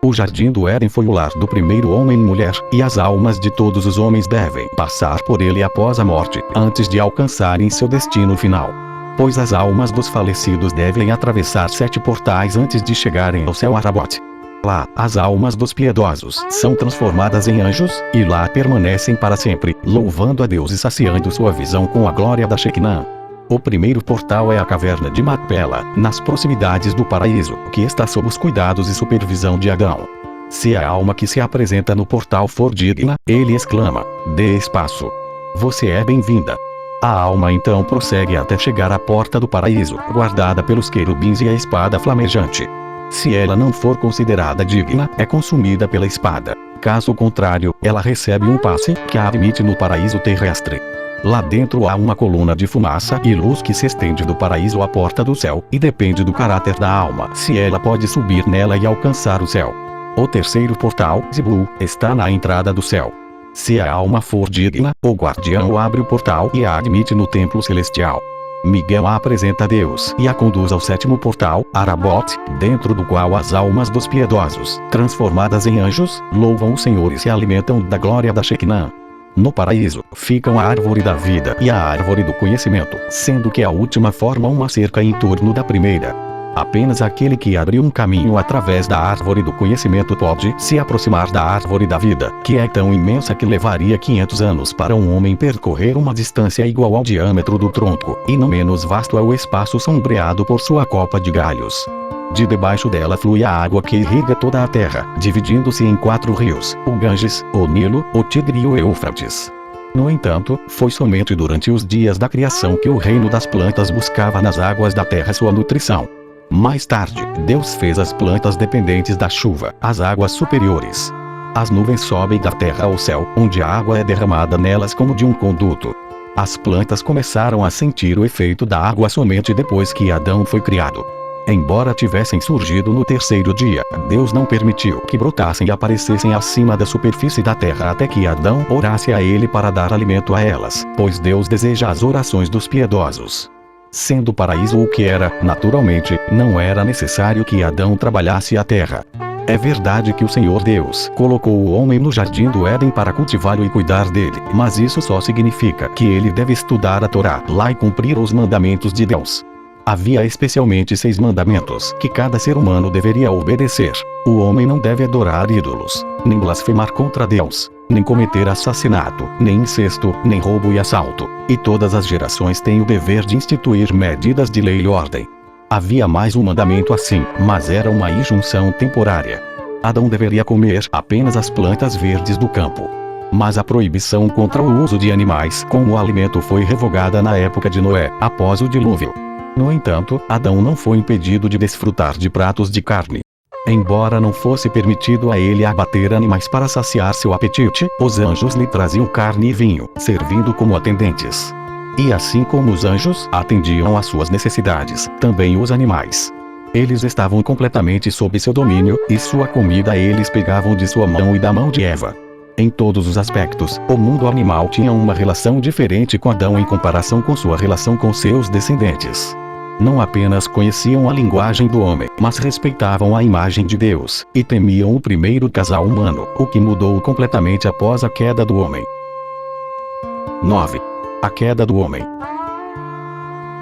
O jardim do Éden foi o lar do primeiro homem e mulher, e as almas de todos os homens devem passar por ele após a morte, antes de alcançarem seu destino final. Pois as almas dos falecidos devem atravessar 7 portais antes de chegarem ao céu Arabot. Lá, as almas dos piedosos são transformadas em anjos, e lá permanecem para sempre, louvando a Deus e saciando sua visão com a glória da Shekinah. O primeiro portal é a caverna de Macpela, nas proximidades do paraíso, que está sob os cuidados e supervisão de Adão. Se a alma que se apresenta no portal for digna, ele exclama: "Dê espaço. Você é bem-vinda." A alma então prossegue até chegar à porta do paraíso, guardada pelos querubins e a espada flamejante. Se ela não for considerada digna, é consumida pela espada. Caso contrário, ela recebe um passe que a admite no paraíso terrestre. Lá dentro há uma coluna de fumaça e luz que se estende do paraíso à porta do céu, e depende do caráter da alma se ela pode subir nela e alcançar o céu. O terceiro portal, Zibul, está na entrada do céu. Se a alma for digna, o guardião abre o portal e a admite no templo celestial. Miguel a apresenta a Deus e a conduz ao 7º portal, Arabot, dentro do qual as almas dos piedosos, transformadas em anjos, louvam o Senhor e se alimentam da glória da Shekinah. No paraíso, ficam a árvore da vida e a árvore do conhecimento, sendo que a última forma uma cerca em torno da primeira. Apenas aquele que abre um caminho através da árvore do conhecimento pode se aproximar da árvore da vida, que é tão imensa que levaria 500 anos para um homem percorrer uma distância igual ao diâmetro do tronco, e não menos vasto é o espaço sombreado por sua copa de galhos. De debaixo dela flui a água que irriga toda a terra, dividindo-se em 4 rios: o Ganges, o Nilo, o Tigre e o Eufrates. No entanto, foi somente durante os dias da criação que o reino das plantas buscava nas águas da terra sua nutrição. Mais tarde, Deus fez as plantas dependentes da chuva, as águas superiores. As nuvens sobem da terra ao céu, onde a água é derramada nelas como de um conduto. As plantas começaram a sentir o efeito da água somente depois que Adão foi criado. Embora tivessem surgido no terceiro dia, Deus não permitiu que brotassem e aparecessem acima da superfície da terra até que Adão orasse a ele para dar alimento a elas, pois Deus deseja as orações dos piedosos. Sendo o paraíso o que era, naturalmente, não era necessário que Adão trabalhasse a terra. É verdade que o Senhor Deus colocou o homem no jardim do Éden para cultivá-lo e cuidar dele, mas isso só significa que ele deve estudar a Torá lá e cumprir os mandamentos de Deus. Havia especialmente 6 mandamentos que cada ser humano deveria obedecer. O homem não deve adorar ídolos, nem blasfemar contra Deus, nem cometer assassinato, nem incesto, nem roubo e assalto. E todas as gerações têm o dever de instituir medidas de lei e ordem. Havia mais um mandamento assim, mas era uma injunção temporária. Adão deveria comer apenas as plantas verdes do campo. Mas a proibição contra o uso de animais como alimento foi revogada na época de Noé, após o dilúvio. No entanto, Adão não foi impedido de desfrutar de pratos de carne. Embora não fosse permitido a ele abater animais para saciar seu apetite, os anjos lhe traziam carne e vinho, servindo como atendentes. E assim como os anjos atendiam às suas necessidades, também os animais. Eles estavam completamente sob seu domínio, e sua comida eles pegavam de sua mão e da mão de Eva. Em todos os aspectos, o mundo animal tinha uma relação diferente com Adão em comparação com sua relação com seus descendentes. Não apenas conheciam a linguagem do homem, mas respeitavam a imagem de Deus, e temiam o primeiro casal humano, o que mudou completamente após a queda do homem. 9. A queda do homem.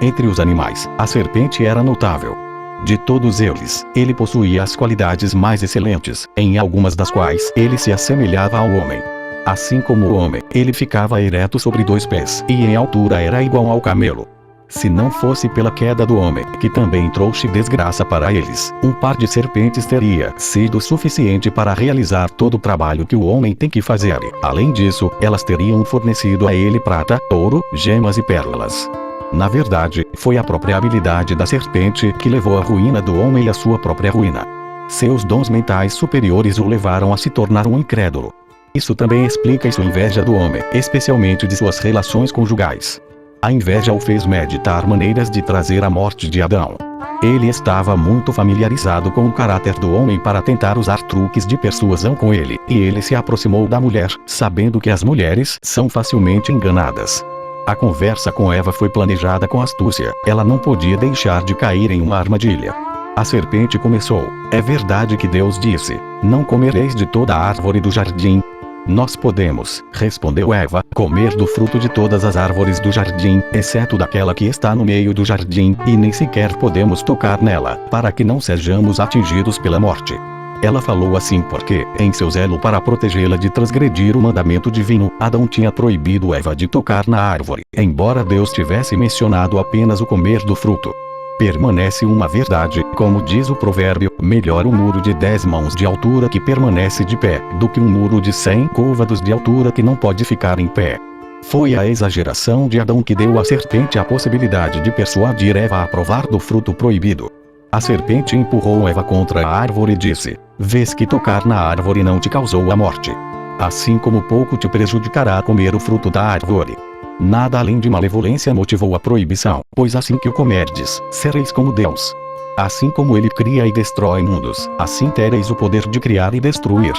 Entre os animais, a serpente era notável. De todos eles, ele possuía as qualidades mais excelentes, em algumas das quais ele se assemelhava ao homem. Assim como o homem, ele ficava ereto sobre 2 pés, e em altura era igual ao camelo. Se não fosse pela queda do homem, que também trouxe desgraça para eles, um par de serpentes teria sido suficiente para realizar todo o trabalho que o homem tem que fazer. Além disso, elas teriam fornecido a ele prata, ouro, gemas e pérolas. Na verdade, foi a própria habilidade da serpente que levou à ruína do homem e à sua própria ruína. Seus dons mentais superiores o levaram a se tornar um incrédulo. Isso também explica sua inveja do homem, especialmente de suas relações conjugais. A inveja o fez meditar maneiras de trazer a morte de Adão. Ele estava muito familiarizado com o caráter do homem para tentar usar truques de persuasão com ele, e ele se aproximou da mulher, sabendo que as mulheres são facilmente enganadas. A conversa com Eva foi planejada com astúcia, ela não podia deixar de cair em uma armadilha. A serpente começou: é verdade que Deus disse, não comereis de toda a árvore do jardim? Nós podemos, respondeu Eva, comer do fruto de todas as árvores do jardim, exceto daquela que está no meio do jardim, e nem sequer podemos tocar nela, para que não sejamos atingidos pela morte. Ela falou assim porque, em seu zelo para protegê-la de transgredir o mandamento divino, Adão tinha proibido Eva de tocar na árvore, embora Deus tivesse mencionado apenas o comer do fruto. Permanece uma verdade, como diz o provérbio, melhor um muro de 10 mãos de altura que permanece de pé, do que um muro de 100 côvados de altura que não pode ficar em pé. Foi a exageração de Adão que deu à serpente a possibilidade de persuadir Eva a provar do fruto proibido. A serpente empurrou Eva contra a árvore e disse: vês que tocar na árvore não te causou a morte. Assim como pouco te prejudicará comer o fruto da árvore. Nada além de malevolência motivou a proibição, pois assim que o comerdes, sereis como Deus. Assim como ele cria e destrói mundos, assim tereis o poder de criar e destruir.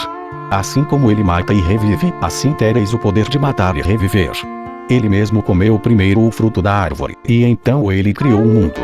Assim como ele mata e revive, assim tereis o poder de matar e reviver. Ele mesmo comeu primeiro o fruto da árvore, e então ele criou o mundo.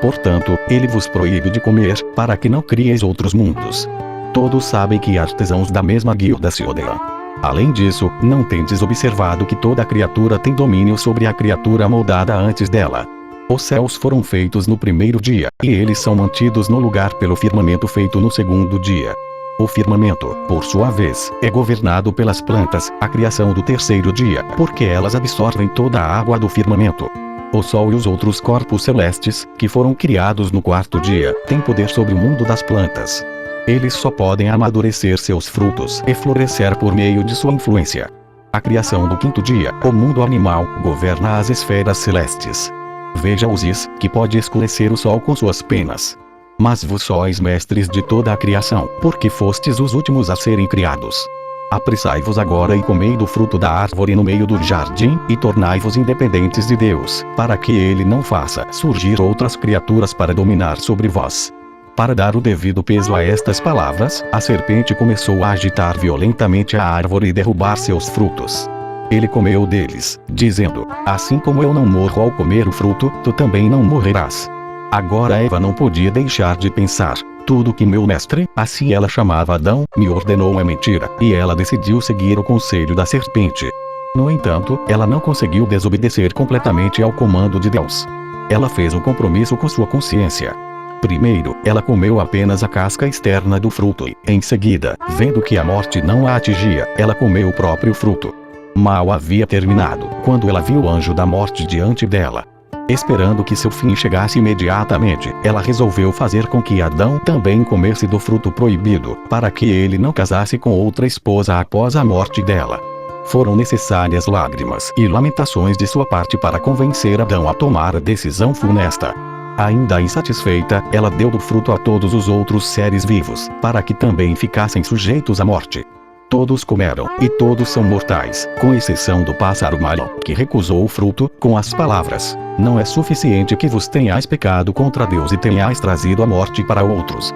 Portanto, ele vos proíbe de comer, para que não crieis outros mundos. Todos sabem que artesãos da mesma guilda se odeiam. Além disso, não tendes observado que toda criatura tem domínio sobre a criatura moldada antes dela. Os céus foram feitos no primeiro dia, e eles são mantidos no lugar pelo firmamento feito no segundo dia. O firmamento, por sua vez, é governado pelas plantas, a criação do terceiro dia, porque elas absorvem toda a água do firmamento. O sol e os outros corpos celestes, que foram criados no quarto dia, têm poder sobre o mundo das plantas. Eles só podem amadurecer seus frutos e florescer por meio de sua influência. A criação do quinto dia, o mundo animal, governa as esferas celestes. Veja Usis, que pode escurecer o sol com suas penas. Mas vós sois mestres de toda a criação, porque fostes os últimos a serem criados. Apressai-vos agora e comei do fruto da árvore no meio do jardim, e tornai-vos independentes de Deus, para que ele não faça surgir outras criaturas para dominar sobre vós. Para dar o devido peso a estas palavras, a serpente começou a agitar violentamente a árvore e derrubar seus frutos. Ele comeu deles, dizendo: assim como eu não morro ao comer o fruto, tu também não morrerás. Agora Eva não podia deixar de pensar: tudo que meu mestre, assim ela chamava Adão, me ordenou é mentira, e ela decidiu seguir o conselho da serpente. No entanto, ela não conseguiu desobedecer completamente ao comando de Deus. Ela fez um compromisso com sua consciência. Primeiro, ela comeu apenas a casca externa do fruto e, em seguida, vendo que a morte não a atingia, ela comeu o próprio fruto. Mal havia terminado, quando ela viu o anjo da morte diante dela. Esperando que seu fim chegasse imediatamente, ela resolveu fazer com que Adão também comesse do fruto proibido, para que ele não casasse com outra esposa após a morte dela. Foram necessárias lágrimas e lamentações de sua parte para convencer Adão a tomar a decisão funesta. Ainda insatisfeita, ela deu do fruto a todos os outros seres vivos, para que também ficassem sujeitos à morte. Todos comeram, e todos são mortais, com exceção do pássaro malho, que recusou o fruto, com as palavras: não é suficiente que vos tenhais pecado contra Deus e tenhais trazido a morte para outros.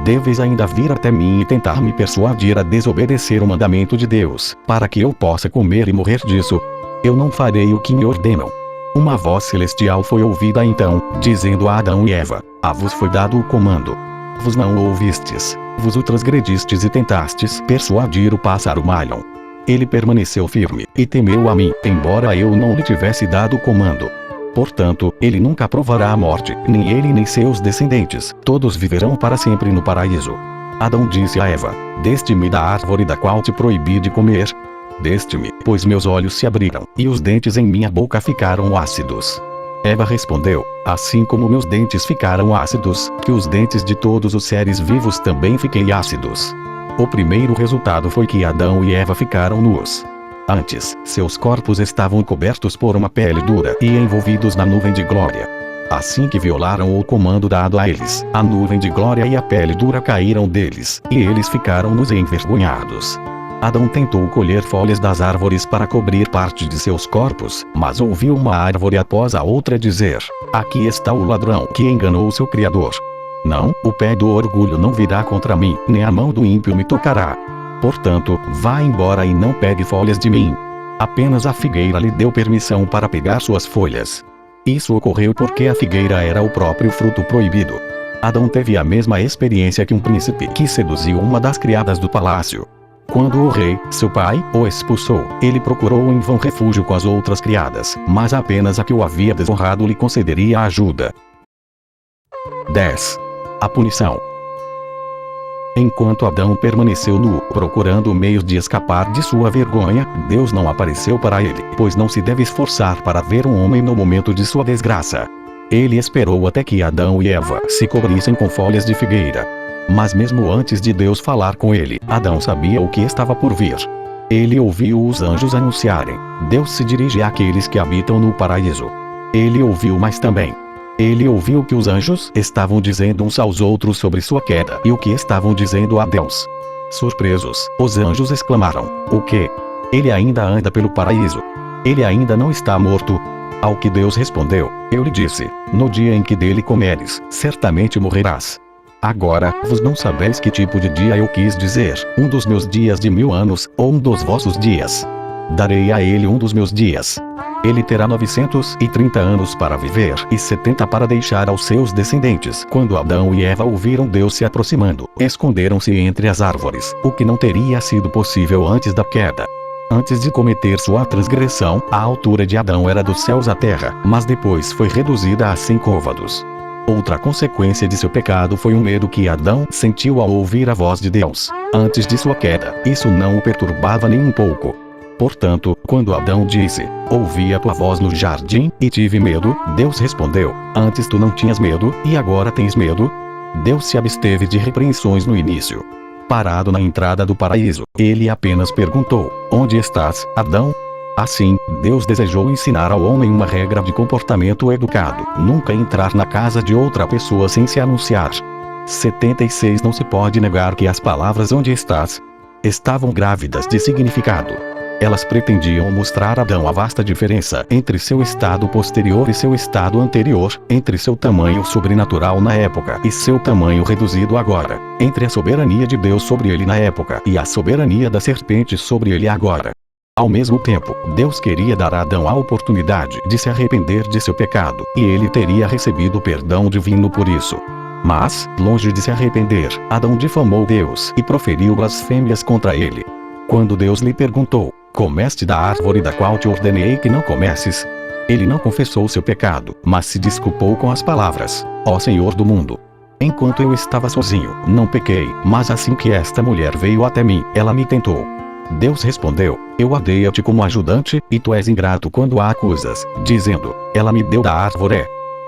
Deveis ainda vir até mim e tentar me persuadir a desobedecer o mandamento de Deus, para que eu possa comer e morrer disso. Eu não farei o que me ordenam. Uma voz celestial foi ouvida então, dizendo a Adão e Eva: a vos foi dado o comando. Vos não o ouvistes. Vos o transgredistes e tentastes persuadir o pássaro malhão. Ele permaneceu firme, e temeu a mim, embora eu não lhe tivesse dado o comando. Portanto, ele nunca provará a morte, nem ele nem seus descendentes, todos viverão para sempre no paraíso. Adão disse a Eva: deste-me da árvore da qual te proibi de comer. Deste-me, pois meus olhos se abriram, e os dentes em minha boca ficaram ácidos. Eva respondeu: assim como meus dentes ficaram ácidos, que os dentes de todos os seres vivos também fiquem ácidos. O primeiro resultado foi que Adão e Eva ficaram nus. Antes, seus corpos estavam cobertos por uma pele dura e envolvidos na nuvem de glória. Assim que violaram o comando dado a eles, a nuvem de glória e a pele dura caíram deles, e eles ficaram nus e envergonhados. Adão tentou colher folhas das árvores para cobrir parte de seus corpos, mas ouviu uma árvore após a outra dizer: aqui está o ladrão que enganou seu Criador. Não, o pé do orgulho não virá contra mim, nem a mão do ímpio me tocará. Portanto, vá embora e não pegue folhas de mim. Apenas a figueira lhe deu permissão para pegar suas folhas. Isso ocorreu porque a figueira era o próprio fruto proibido. Adão teve a mesma experiência que um príncipe que seduziu uma das criadas do palácio. Quando o rei, seu pai, o expulsou, ele procurou em vão refúgio com as outras criadas, mas apenas a que o havia desonrado lhe concederia ajuda. 10. A punição. Enquanto Adão permaneceu nu, procurando meios de escapar de sua vergonha, Deus não apareceu para ele, pois não se deve esforçar para ver um homem no momento de sua desgraça. Ele esperou até que Adão e Eva se cobrissem com folhas de figueira. Mas mesmo antes de Deus falar com ele, Adão sabia o que estava por vir. Ele ouviu os anjos anunciarem: Deus se dirige àqueles que habitam no paraíso. Ele ouviu mais também. Ele ouviu que os anjos estavam dizendo uns aos outros sobre sua queda e o que estavam dizendo a Deus. Surpresos, os anjos exclamaram: o quê? Ele ainda anda pelo paraíso. Ele ainda não está morto. Ao que Deus respondeu: eu lhe disse, no dia em que dele comeres, certamente morrerás. Agora, vos não sabeis que tipo de dia eu quis dizer, um dos meus dias de 1000 anos, ou um dos vossos dias. Darei a ele um dos meus dias. Ele terá 930 anos para viver e 70 para deixar aos seus descendentes. Quando Adão e Eva ouviram Deus se aproximando, esconderam-se entre as árvores, o que não teria sido possível antes da queda. Antes de cometer sua transgressão, a altura de Adão era dos céus à terra, mas depois foi reduzida a 100 côvados. Outra consequência de seu pecado foi o medo que Adão sentiu ao ouvir a voz de Deus. Antes de sua queda, isso não o perturbava nem um pouco. Portanto, quando Adão disse: ouvi a tua voz no jardim, e tive medo, Deus respondeu: antes tu não tinhas medo, e agora tens medo? Deus se absteve de repreensões no início. Parado na entrada do paraíso, ele apenas perguntou: onde estás, Adão? Assim, Deus desejou ensinar ao homem uma regra de comportamento educado: nunca entrar na casa de outra pessoa sem se anunciar. 76 Não se pode negar que as palavras onde estás estavam grávidas de significado. Elas pretendiam mostrar a Adão a vasta diferença entre seu estado posterior e seu estado anterior, entre seu tamanho sobrenatural na época e seu tamanho reduzido agora, entre a soberania de Deus sobre ele na época e a soberania da serpente sobre ele agora. Ao mesmo tempo, Deus queria dar a Adão a oportunidade de se arrepender de seu pecado, e ele teria recebido perdão divino por isso. Mas, longe de se arrepender, Adão difamou Deus e proferiu blasfêmias contra ele. Quando Deus lhe perguntou: comeste da árvore da qual te ordenei que não comesses? Ele não confessou seu pecado, mas se desculpou com as palavras: ó Senhor do mundo, enquanto eu estava sozinho, não pequei, mas assim que esta mulher veio até mim, ela me tentou. Deus respondeu: eu a dei-te como ajudante, e tu és ingrato quando a acusas, dizendo: ela me deu da árvore.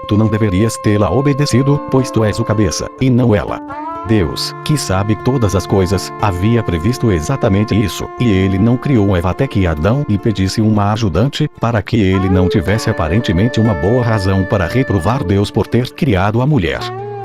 Tu não deverias tê-la obedecido, pois tu és o cabeça, e não ela. Deus, que sabe todas as coisas, havia previsto exatamente isso, e ele não criou Eva até que Adão lhe pedisse uma ajudante, para que ele não tivesse aparentemente uma boa razão para reprovar Deus por ter criado a mulher.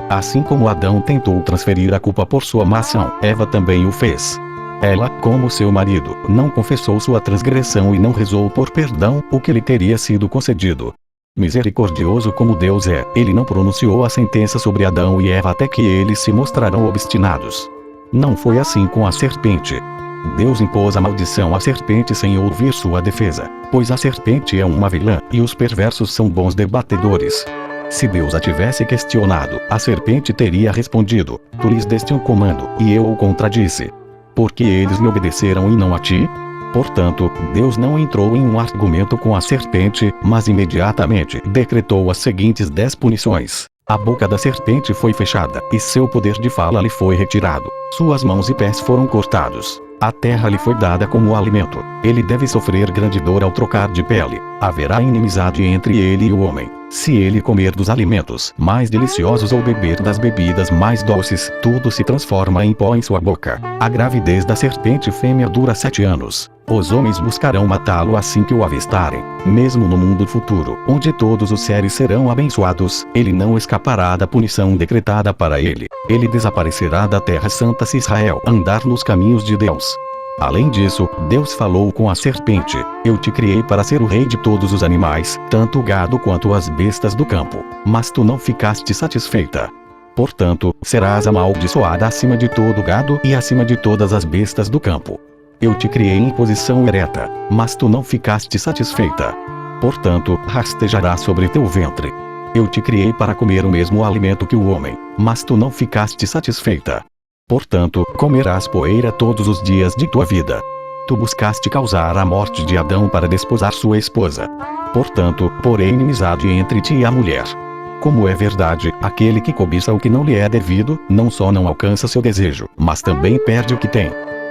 Assim como Adão tentou transferir a culpa por sua má ação, Eva também o fez. Ela, como seu marido, não confessou sua transgressão e não rezou por perdão, o que lhe teria sido concedido. Misericordioso como Deus é, ele não pronunciou a sentença sobre Adão e Eva até que eles se mostrarão obstinados. Não foi assim com a serpente. Deus impôs a maldição à serpente sem ouvir sua defesa, pois a serpente é uma vilã, e os perversos são bons debatedores. Se Deus a tivesse questionado, a serpente teria respondido: tu lhes deste um comando, e eu o contradisse. Porque eles me obedeceram e não a ti? Portanto, Deus não entrou em um argumento com a serpente, mas imediatamente decretou as seguintes 10 punições. A boca da serpente foi fechada, e seu poder de fala lhe foi retirado. Suas mãos e pés foram cortados. A terra lhe foi dada como alimento. Ele deve sofrer grande dor ao trocar de pele. Haverá inimizade entre ele e o homem. Se ele comer dos alimentos mais deliciosos ou beber das bebidas mais doces, tudo se transforma em pó em sua boca. A gravidez da serpente fêmea dura 7 anos. Os homens buscarão matá-lo assim que o avistarem. Mesmo no mundo futuro, onde todos os seres serão abençoados, ele não escapará da punição decretada para ele. Ele desaparecerá da terra santa se Israel andar nos caminhos de Deus. Além disso, Deus falou com a serpente: eu te criei para ser o rei de todos os animais, tanto o gado quanto as bestas do campo. Mas tu não ficaste satisfeita. Portanto, serás amaldiçoada acima de todo o gado e acima de todas as bestas do campo. Eu te criei em posição ereta, mas tu não ficaste satisfeita. Portanto, rastejarás sobre teu ventre. Eu te criei para comer o mesmo alimento que o homem, mas tu não ficaste satisfeita. Portanto, comerás poeira todos os dias de tua vida. Tu buscaste causar a morte de Adão para desposar sua esposa. Portanto, porém inimizade entre ti e a mulher. Como é verdade, aquele que cobiça o que não lhe é devido, não só não alcança seu desejo, mas também perde o que tem.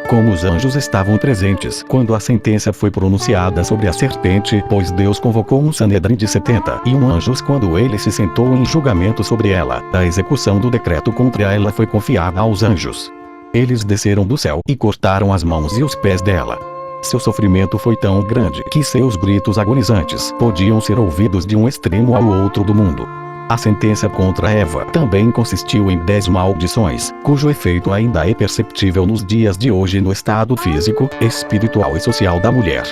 Como os anjos estavam presentes quando a sentença foi pronunciada sobre a serpente, pois Deus convocou um Sanedrim de 71 anjos quando ele se sentou em julgamento sobre ela, a execução do decreto contra ela foi confiada aos anjos. Eles desceram do céu e cortaram as mãos e os pés dela. Seu sofrimento foi tão grande que seus gritos agonizantes podiam ser ouvidos de um extremo ao outro do mundo. A sentença contra Eva também consistiu em 10 maldições, cujo efeito ainda é perceptível nos dias de hoje no estado físico, espiritual e social da mulher.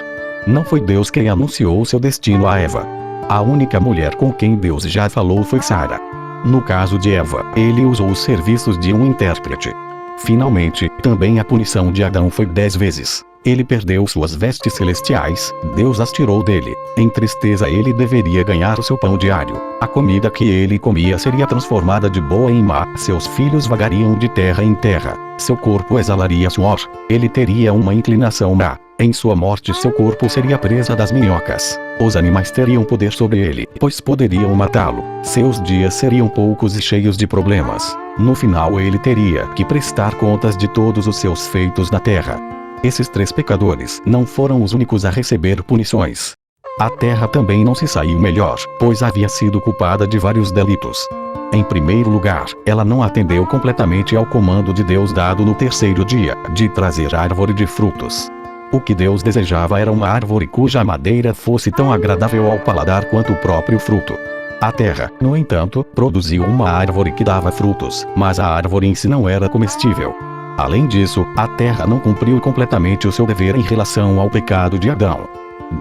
Não foi Deus quem anunciou seu destino a Eva. A única mulher com quem Deus já falou foi Sara. No caso de Eva, ele usou os serviços de um intérprete. Finalmente, também a punição de Adão foi 10 vezes. Ele perdeu suas vestes celestiais, Deus as tirou dele. Em tristeza ele deveria ganhar o seu pão diário. A comida que ele comia seria transformada de boa em má. Seus filhos vagariam de terra em terra. Seu corpo exalaria suor. Ele teria uma inclinação má. Em sua morte seu corpo seria presa das minhocas. Os animais teriam poder sobre ele, pois poderiam matá-lo. Seus dias seriam poucos e cheios de problemas. No final ele teria que prestar contas de todos os seus feitos na terra. Esses 3 pecadores não foram os únicos a receber punições. A terra também não se saiu melhor, pois havia sido culpada de vários delitos. Em primeiro lugar, ela não atendeu completamente ao comando de Deus dado no terceiro dia, de trazer árvore de frutos. O que Deus desejava era uma árvore cuja madeira fosse tão agradável ao paladar quanto o próprio fruto. A terra, no entanto, produziu uma árvore que dava frutos, mas a árvore em si não era comestível. Além disso, a terra não cumpriu completamente o seu dever em relação ao pecado de Adão.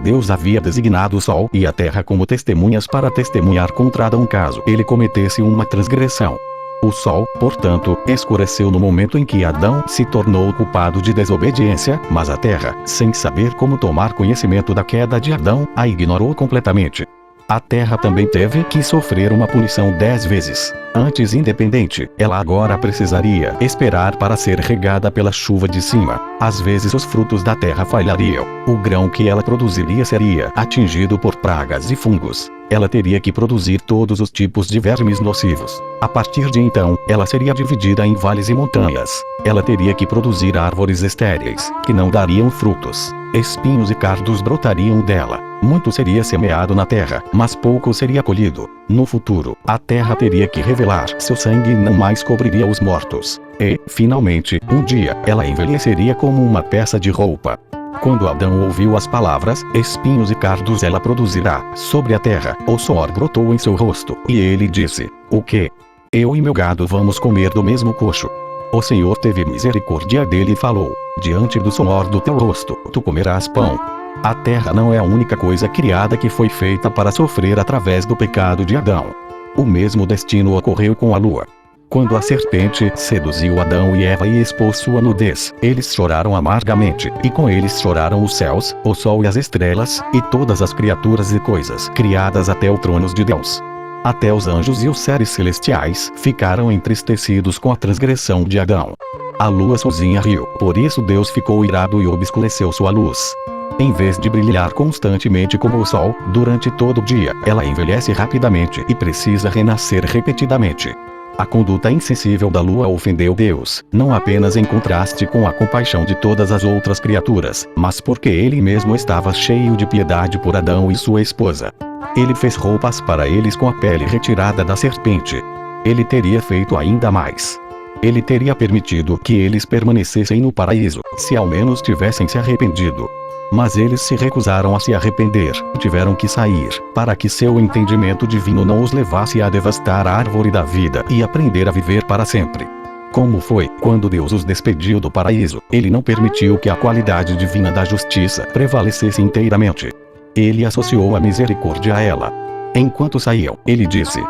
Deus havia designado o sol e a terra como testemunhas para testemunhar contra Adão caso ele cometesse uma transgressão. O sol, portanto, escureceu no momento em que Adão se tornou culpado de desobediência, mas a terra, sem saber como tomar conhecimento da queda de Adão, a ignorou completamente. A terra também teve que sofrer uma punição 10 vezes. Antes independente, ela agora precisaria esperar para ser regada pela chuva de cima. Às vezes os frutos da terra falhariam. O grão que ela produziria seria atingido por pragas e fungos. Ela teria que produzir todos os tipos de vermes nocivos. A partir de então, ela seria dividida em vales e montanhas. Ela teria que produzir árvores estéreis, que não dariam frutos. Espinhos e cardos brotariam dela. Muito seria semeado na terra, mas pouco seria colhido. No futuro, a terra teria que revelar seu sangue e não mais cobriria os mortos. E, finalmente, um dia, ela envelheceria como uma peça de roupa. Quando Adão ouviu as palavras, espinhos e cardos ela produzirá sobre a terra, o suor brotou em seu rosto, e ele disse: o quê? Eu e meu gado vamos comer do mesmo coxo. O Senhor teve misericórdia dele e falou: diante do suor do teu rosto, tu comerás pão. A terra não é a única coisa criada que foi feita para sofrer através do pecado de Adão. O mesmo destino ocorreu com a lua. Quando a serpente seduziu Adão e Eva e expôs sua nudez, eles choraram amargamente, e com eles choraram os céus, o sol e as estrelas, e todas as criaturas e coisas criadas até o trono de Deus. Até os anjos e os seres celestiais ficaram entristecidos com a transgressão de Adão. A lua sozinha riu, por isso Deus ficou irado e obscureceu sua luz. Em vez de brilhar constantemente como o sol, durante todo o dia, ela envelhece rapidamente e precisa renascer repetidamente. A conduta insensível da lua ofendeu Deus, não apenas em contraste com a compaixão de todas as outras criaturas, mas porque ele mesmo estava cheio de piedade por Adão e sua esposa. Ele fez roupas para eles com a pele retirada da serpente. Ele teria feito ainda mais. Ele teria permitido que eles permanecessem no paraíso, se ao menos tivessem se arrependido. Mas eles se recusaram a se arrepender, tiveram que sair, para que seu entendimento divino não os levasse a devastar a árvore da vida e aprender a viver para sempre. Como foi, quando Deus os despediu do paraíso, ele não permitiu que a qualidade divina da justiça prevalecesse inteiramente. Ele associou a misericórdia a ela. Enquanto saíam, ele disse: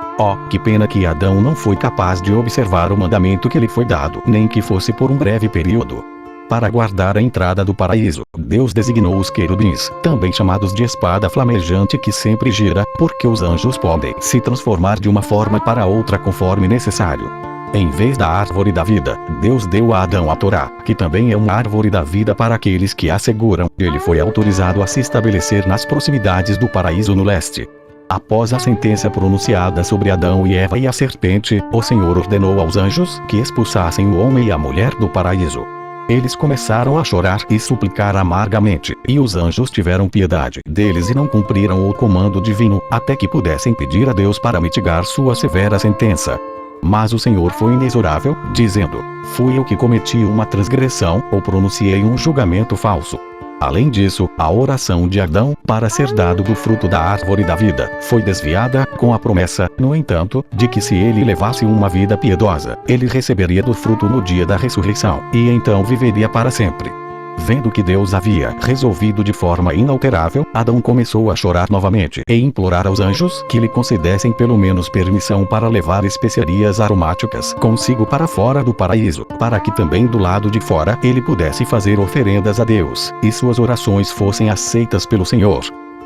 que pena que Adão não foi capaz de observar o mandamento que lhe foi dado, nem que fosse por um breve período. Para guardar a entrada do paraíso, Deus designou os querubins, também chamados de espada flamejante que sempre gira, porque os anjos podem se transformar de uma forma para outra conforme necessário. Em vez da árvore da vida, Deus deu a Adão a Torá, que também é uma árvore da vida para aqueles que a seguram. Ele foi autorizado a se estabelecer nas proximidades do paraíso no leste. Após a sentença pronunciada sobre Adão e Eva e a serpente, o Senhor ordenou aos anjos que expulsassem o homem e a mulher do paraíso. Eles começaram a chorar e suplicar amargamente, e os anjos tiveram piedade deles e não cumpriram o comando divino, até que pudessem pedir a Deus para mitigar sua severa sentença. Mas o Senhor foi inexorável, dizendo: fui eu que cometi uma transgressão, ou pronunciei um julgamento falso. Além disso, a oração de Adão, para ser dado do fruto da árvore da vida, foi desviada, com a promessa, no entanto, de que se ele levasse uma vida piedosa, ele receberia do fruto no dia da ressurreição, e então viveria para sempre. Vendo que Deus havia resolvido de forma inalterável, Adão começou a chorar novamente e implorar aos anjos que lhe concedessem pelo menos permissão para levar especiarias aromáticas consigo para fora do paraíso, para que também do lado de fora ele pudesse fazer oferendas a Deus, e suas orações fossem aceitas pelo Senhor.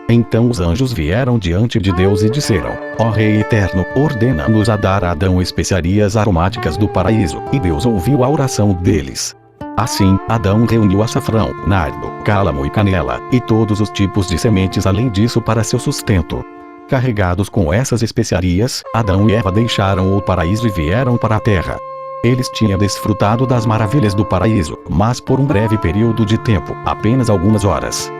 Então os anjos vieram diante de Deus e disseram: ó Rei eterno, ordena-nos a dar a Adão especiarias aromáticas do paraíso, e Deus ouviu a oração deles. Assim, Adão reuniu açafrão, nardo, cálamo e canela, e todos os tipos de sementes além disso para seu sustento. Carregados com essas especiarias, Adão e Eva deixaram o paraíso e vieram para a terra. Eles tinham desfrutado das maravilhas do paraíso, mas por um breve período de tempo, apenas algumas horas.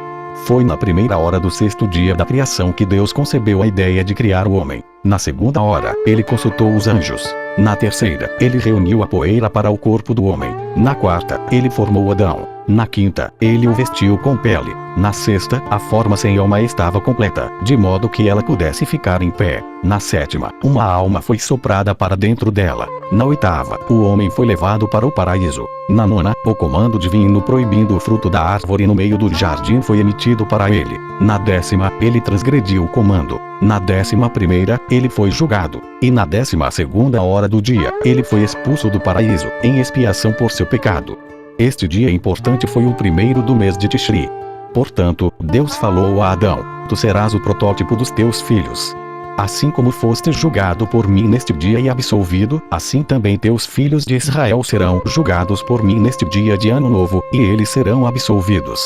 Foi na primeira hora do sexto dia da criação que Deus concebeu a ideia de criar o homem. Na segunda hora, ele consultou os anjos. Na terceira, ele reuniu a poeira para o corpo do homem. Na quarta, ele formou Adão. Na quinta, ele o vestiu com pele. Na sexta, a forma sem alma estava completa, de modo que ela pudesse ficar em pé. Na sétima, uma alma foi soprada para dentro dela. Na oitava, o homem foi levado para o paraíso. Na nona, o comando divino proibindo o fruto da árvore no meio do jardim foi emitido para ele. Na décima, ele transgrediu o comando. Na 11ª, ele foi julgado. E na 12ª hora do dia, ele foi expulso do paraíso, em expiação por seu pecado. Este dia importante foi o primeiro do mês de Tishri. Portanto, Deus falou a Adão: tu serás o protótipo dos teus filhos. Assim como foste julgado por mim neste dia e absolvido, assim também teus filhos de Israel serão julgados por mim neste dia de ano novo, e eles serão absolvidos.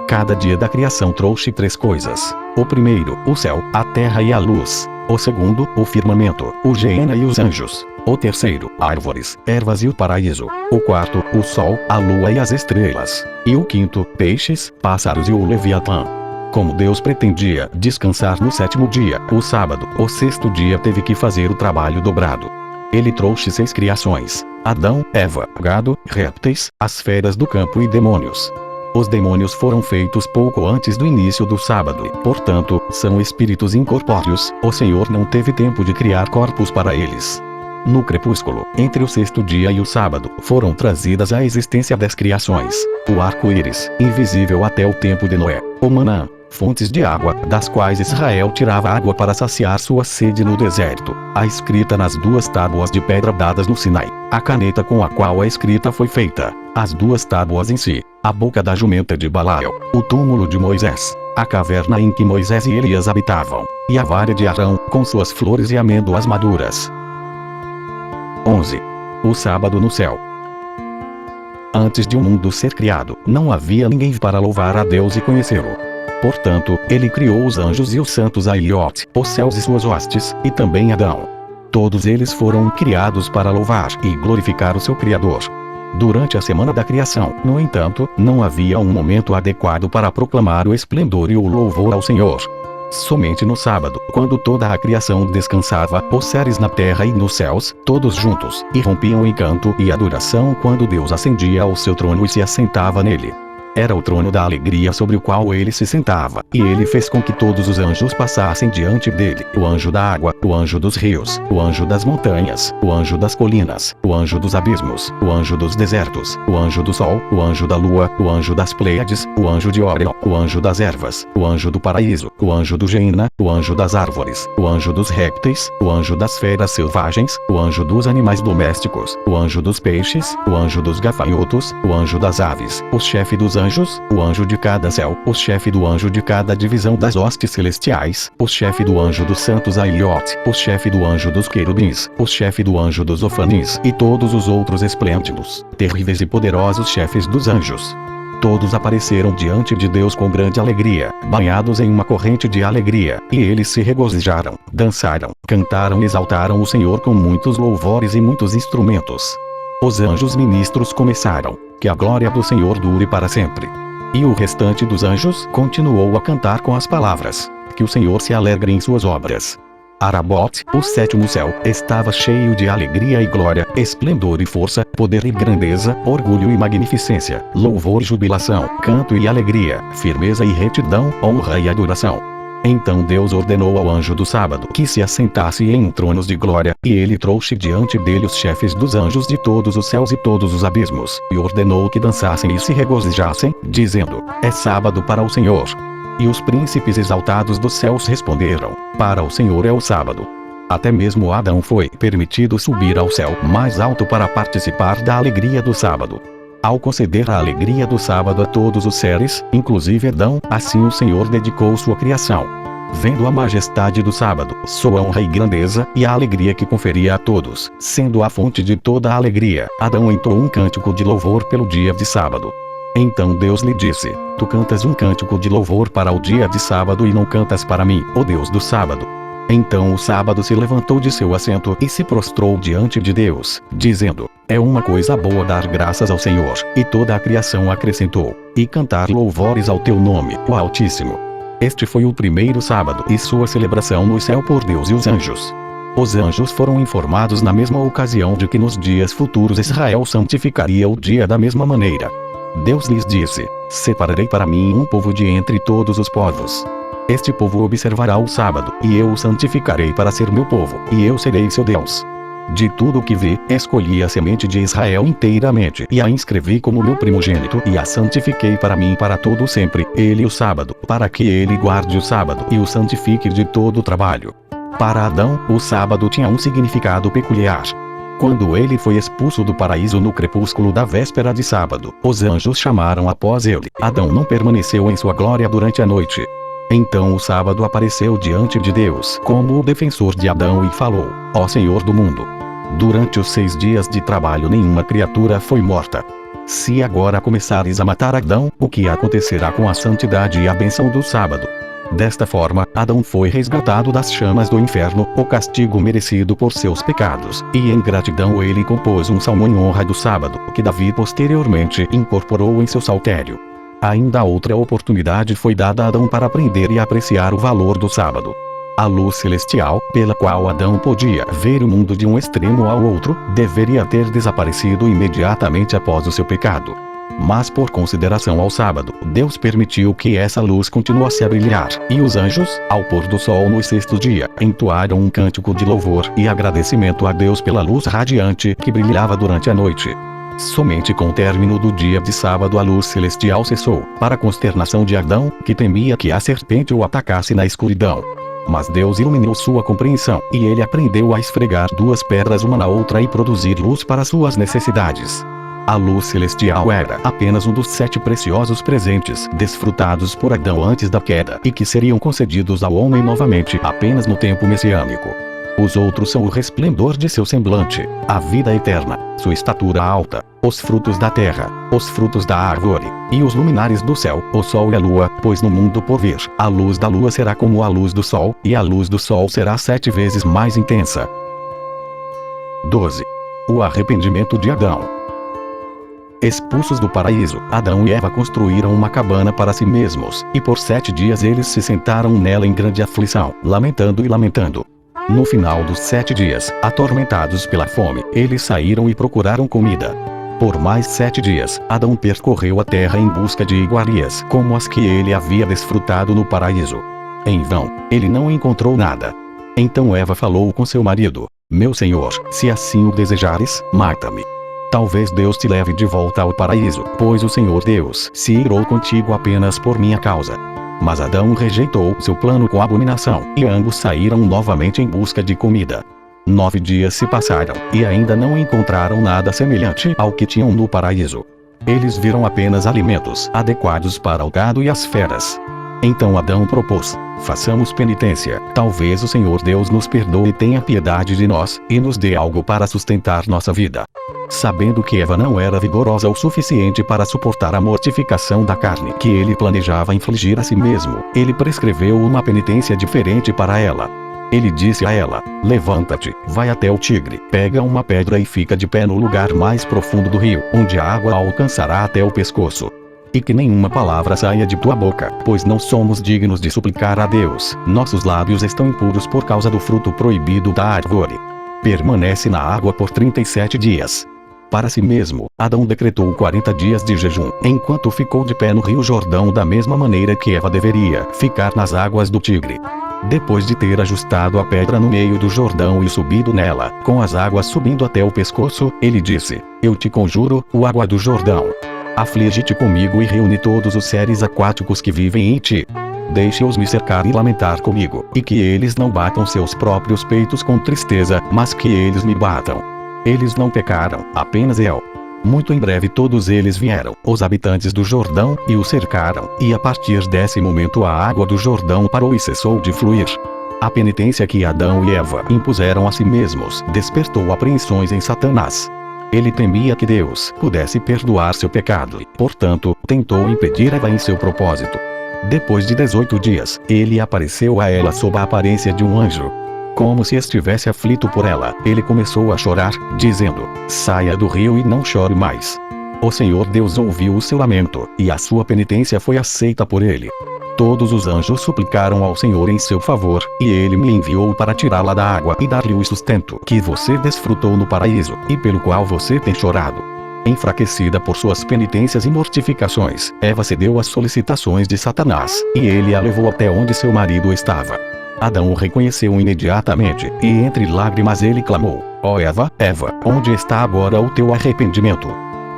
Cada dia da criação trouxe 3 coisas. O primeiro, o céu, a terra e a luz. O segundo, o firmamento, o Geena e os anjos. O terceiro, árvores, ervas e o paraíso. O quarto, o sol, a lua e as estrelas. E o quinto, peixes, pássaros e o Leviatã. Como Deus pretendia descansar no 7º dia, o sábado, o 6º dia teve que fazer o trabalho dobrado. Ele trouxe 6 criações: Adão, Eva, gado, répteis, as feras do campo e demônios. Os demônios foram feitos pouco antes do início do sábado e, portanto, são espíritos incorpóreos. O Senhor não teve tempo de criar corpos para eles. No crepúsculo, entre o 6º dia e o sábado, foram trazidas à existência 10 criações: o arco-íris, invisível até o tempo de Noé; o maná, fontes de água, das quais Israel tirava água para saciar sua sede no deserto; a escrita nas 2 tábuas de pedra dadas no Sinai; a caneta com a qual a escrita foi feita; as 2 tábuas em si; a boca da jumenta de Balael; o túmulo de Moisés; a caverna em que Moisés e Elias habitavam; e a vara de Arão, com suas flores e amêndoas maduras. 11. O sábado no céu. Antes de o mundo ser criado, não havia ninguém para louvar a Deus e conhecê-lo. Portanto, ele criou os anjos e os santos Ailiote, os céus e suas hostes, e também Adão. Todos eles foram criados para louvar e glorificar o seu Criador. Durante a semana da criação, no entanto, não havia um momento adequado para proclamar o esplendor e o louvor ao Senhor. Somente no sábado, quando toda a criação descansava, os seres na terra e nos céus, todos juntos, irrompiam em canto e adoração quando Deus ascendia ao seu trono e se assentava nele. Era o trono da alegria sobre o qual ele se sentava, e ele fez com que todos os anjos passassem diante dele: o anjo da água, o anjo dos rios, o anjo das montanhas, o anjo das colinas, o anjo dos abismos, o anjo dos desertos, o anjo do sol, o anjo da lua, o anjo das Pleiades, o anjo de Órion, o anjo das ervas, o anjo do paraíso, o anjo do Geena, o anjo das árvores, o anjo dos répteis, o anjo das feras selvagens, o anjo dos animais domésticos, o anjo dos peixes, o anjo dos gafanhotos, o anjo das aves, o chefe dos anjos, o anjo de cada céu, o chefe do anjo de cada divisão das hostes celestiais, o chefe do anjo dos santos Ailiote, o chefe do anjo dos querubins, o chefe do anjo dos ofanis, e todos os outros esplêndidos, terríveis e poderosos chefes dos anjos. Todos apareceram diante de Deus com grande alegria, banhados em uma corrente de alegria, e eles se regozijaram, dançaram, cantaram e exaltaram o Senhor com muitos louvores e muitos instrumentos. Os anjos ministros começaram: que a glória do Senhor dure para sempre. E o restante dos anjos continuou a cantar com as palavras: que o Senhor se alegre em suas obras. Arabote, o 7º céu, estava cheio de alegria e glória, esplendor e força, poder e grandeza, orgulho e magnificência, louvor e jubilação, canto e alegria, firmeza e retidão, honra e adoração. Então Deus ordenou ao anjo do sábado que se assentasse em tronos de glória, e ele trouxe diante dele os chefes dos anjos de todos os céus e todos os abismos, e ordenou que dançassem e se regozijassem, dizendo: é sábado para o Senhor. E os príncipes exaltados dos céus responderam: para o Senhor é o sábado. Até mesmo Adão foi permitido subir ao céu mais alto para participar da alegria do sábado. Ao conceder a alegria do sábado a todos os seres, inclusive Adão, assim o Senhor dedicou sua criação. Vendo a majestade do sábado, sua honra e grandeza, e a alegria que conferia a todos, sendo a fonte de toda a alegria, Adão entoou um cântico de louvor pelo dia de sábado. Então Deus lhe disse: tu cantas um cântico de louvor para o dia de sábado e não cantas para mim, ó Deus do sábado. Então o sábado se levantou de seu assento e se prostrou diante de Deus, dizendo: é uma coisa boa dar graças ao Senhor. E toda a criação acrescentou: e cantar louvores ao teu nome, o Altíssimo. Este foi o primeiro sábado e sua celebração no céu por Deus e os anjos. Os anjos foram informados na mesma ocasião de que nos dias futuros Israel santificaria o dia da mesma maneira. Deus lhes disse: separarei para mim um povo de entre todos os povos. Este povo observará o sábado, e eu o santificarei para ser meu povo, e eu serei seu Deus. De tudo o que vi, escolhi a semente de Israel inteiramente, e a inscrevi como meu primogênito, e a santifiquei para mim para todo sempre, ele o sábado, para que ele guarde o sábado, e o santifique de todo o trabalho. Para Adão, o sábado tinha um significado peculiar. Quando ele foi expulso do paraíso no crepúsculo da véspera de sábado, os anjos chamaram após ele. Adão não permaneceu em sua glória durante a noite. Então o sábado apareceu diante de Deus como o defensor de Adão e falou: ó Senhor do mundo, durante os 6 dias de trabalho nenhuma criatura foi morta. Se agora começares a matar Adão, o que acontecerá com a santidade e a bênção do sábado? Desta forma, Adão foi resgatado das chamas do inferno, o castigo merecido por seus pecados, e em gratidão ele compôs um salmo em honra do sábado, que Davi posteriormente incorporou em seu saltério. Ainda outra oportunidade foi dada a Adão para aprender e apreciar o valor do sábado. A luz celestial, pela qual Adão podia ver o mundo de um extremo ao outro, deveria ter desaparecido imediatamente após o seu pecado. Mas por consideração ao sábado, Deus permitiu que essa luz continuasse a brilhar, e os anjos, ao pôr do sol no 6º dia, entoaram um cântico de louvor e agradecimento a Deus pela luz radiante que brilhava durante a noite. Somente com o término do dia de sábado a luz celestial cessou, para a consternação de Adão, que temia que a serpente o atacasse na escuridão. Mas Deus iluminou sua compreensão, e ele aprendeu a esfregar 2 pedras uma na outra e produzir luz para suas necessidades. A luz celestial era apenas um dos 7 preciosos presentes desfrutados por Adão antes da queda, e que seriam concedidos ao homem novamente apenas no tempo messiânico. Os outros são o resplendor de seu semblante, a vida eterna, sua estatura alta, os frutos da terra, os frutos da árvore, e os luminares do céu, o sol e a lua, pois no mundo por vir, a luz da lua será como a luz do sol, e a luz do sol será 7 vezes mais intensa. 12. O arrependimento de Adão. Expulsos do paraíso, Adão e Eva construíram uma cabana para si mesmos, e por 7 dias eles se sentaram nela em grande aflição, lamentando e lamentando. No final dos 7 dias, atormentados pela fome, eles saíram e procuraram comida. Por mais 7 dias, Adão percorreu a terra em busca de iguarias como as que ele havia desfrutado no paraíso. Em vão, ele não encontrou nada. Então Eva falou com seu marido: meu senhor, se assim o desejares, mata-me. Talvez Deus te leve de volta ao paraíso, pois o Senhor Deus se irou contigo apenas por minha causa. Mas Adão rejeitou seu plano com abominação, e ambos saíram novamente em busca de comida. 9 dias se passaram, e ainda não encontraram nada semelhante ao que tinham no paraíso. Eles viram apenas alimentos adequados para o gado e as feras. Então Adão propôs: façamos penitência, talvez o Senhor Deus nos perdoe e tenha piedade de nós, e nos dê algo para sustentar nossa vida. Sabendo que Eva não era vigorosa o suficiente para suportar a mortificação da carne que ele planejava infligir a si mesmo, ele prescreveu uma penitência diferente para ela. Ele disse a ela: levanta-te, vai até o tigre, pega uma pedra e fica de pé no lugar mais profundo do rio, onde a água alcançará até o pescoço. E que nenhuma palavra saia de tua boca, pois não somos dignos de suplicar a Deus, nossos lábios estão impuros por causa do fruto proibido da árvore. Permanece na água por 37 dias. Para si mesmo, Adão decretou 40 dias de jejum, enquanto ficou de pé no rio Jordão da mesma maneira que Eva deveria ficar nas águas do Tigre. Depois de ter ajustado a pedra no meio do Jordão e subido nela, com as águas subindo até o pescoço, ele disse: eu te conjuro, o água do Jordão, aflige-te comigo e reúne todos os seres aquáticos que vivem em ti. Deixe-os me cercar e lamentar comigo, e que eles não batam seus próprios peitos com tristeza, mas que eles me batam. Eles não pecaram, apenas eu. Muito em breve todos eles vieram, os habitantes do Jordão, e o cercaram, e a partir desse momento a água do Jordão parou e cessou de fluir. A penitência que Adão e Eva impuseram a si mesmos despertou apreensões em Satanás. Ele temia que Deus pudesse perdoar seu pecado e, portanto, tentou impedir Eva em seu propósito. Depois de 18 dias, ele apareceu a ela sob a aparência de um anjo. Como se estivesse aflito por ela, ele começou a chorar, dizendo: saia do rio e não chore mais. O Senhor Deus ouviu o seu lamento, e a sua penitência foi aceita por ele. Todos os anjos suplicaram ao Senhor em seu favor, e ele me enviou para tirá-la da água e dar-lhe o sustento que você desfrutou no paraíso, e pelo qual você tem chorado. Enfraquecida por suas penitências e mortificações, Eva cedeu às solicitações de Satanás, e ele a levou até onde seu marido estava. Adão o reconheceu imediatamente, e entre lágrimas ele clamou: ó Eva, Eva, onde está agora o teu arrependimento?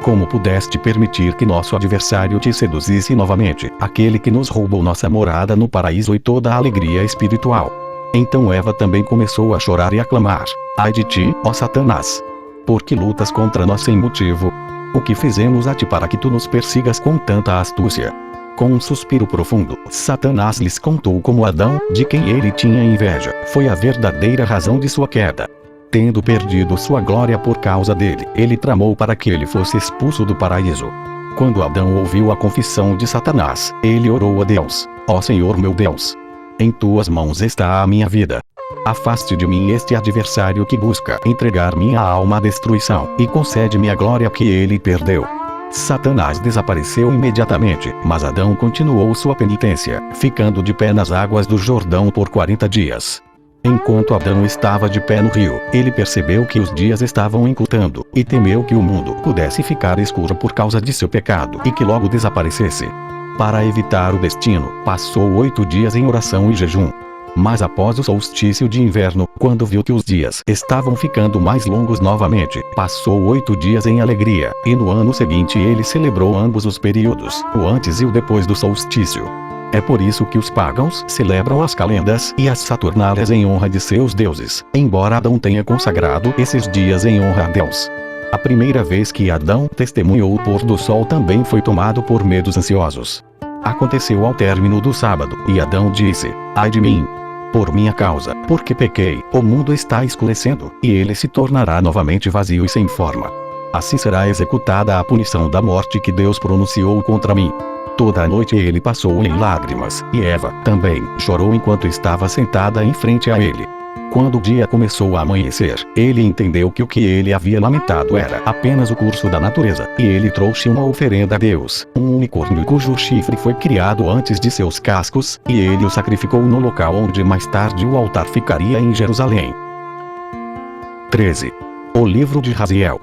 Como pudeste permitir que nosso adversário te seduzisse novamente, aquele que nos roubou nossa morada no paraíso e toda a alegria espiritual? Então Eva também começou a chorar e a clamar: ai de ti, ó Satanás! Por que lutas contra nós sem motivo? O que fizemos a ti para que tu nos persigas com tanta astúcia? Com um suspiro profundo, Satanás lhes contou como Adão, de quem ele tinha inveja, foi a verdadeira razão de sua queda. Tendo perdido sua glória por causa dele, ele tramou para que ele fosse expulso do paraíso. Quando Adão ouviu a confissão de Satanás, ele orou a Deus: ó Senhor meu Deus, em tuas mãos está a minha vida. Afaste de mim este adversário que busca entregar minha alma à destruição, e concede-me a glória que ele perdeu. Satanás desapareceu imediatamente, mas Adão continuou sua penitência, ficando de pé nas águas do Jordão por 40 dias. Enquanto Adão estava de pé no rio, ele percebeu que os dias estavam encurtando, e temeu que o mundo pudesse ficar escuro por causa de seu pecado e que logo desaparecesse. Para evitar o destino, passou 8 dias em oração e jejum. Mas após o solstício de inverno, quando viu que os dias estavam ficando mais longos novamente, passou 8 dias em alegria, e no ano seguinte ele celebrou ambos os períodos, o antes e o depois do solstício. É por isso que os pagãos celebram as calendas e as saturnálias em honra de seus deuses, embora Adão tenha consagrado esses dias em honra a Deus. A primeira vez que Adão testemunhou o pôr do sol também foi tomado por medos ansiosos. Aconteceu ao término do sábado, e Adão disse: ai de mim! Por minha causa, porque pequei, o mundo está escurecendo, e ele se tornará novamente vazio e sem forma. Assim será executada a punição da morte que Deus pronunciou contra mim. Toda a noite ele passou em lágrimas, e Eva também chorou enquanto estava sentada em frente a ele. Quando o dia começou a amanhecer, ele entendeu que o que ele havia lamentado era apenas o curso da natureza, e ele trouxe uma oferenda a Deus, um unicórnio cujo chifre foi criado antes de seus cascos, e ele o sacrificou no local onde mais tarde o altar ficaria em Jerusalém. 13. O livro de Raziel.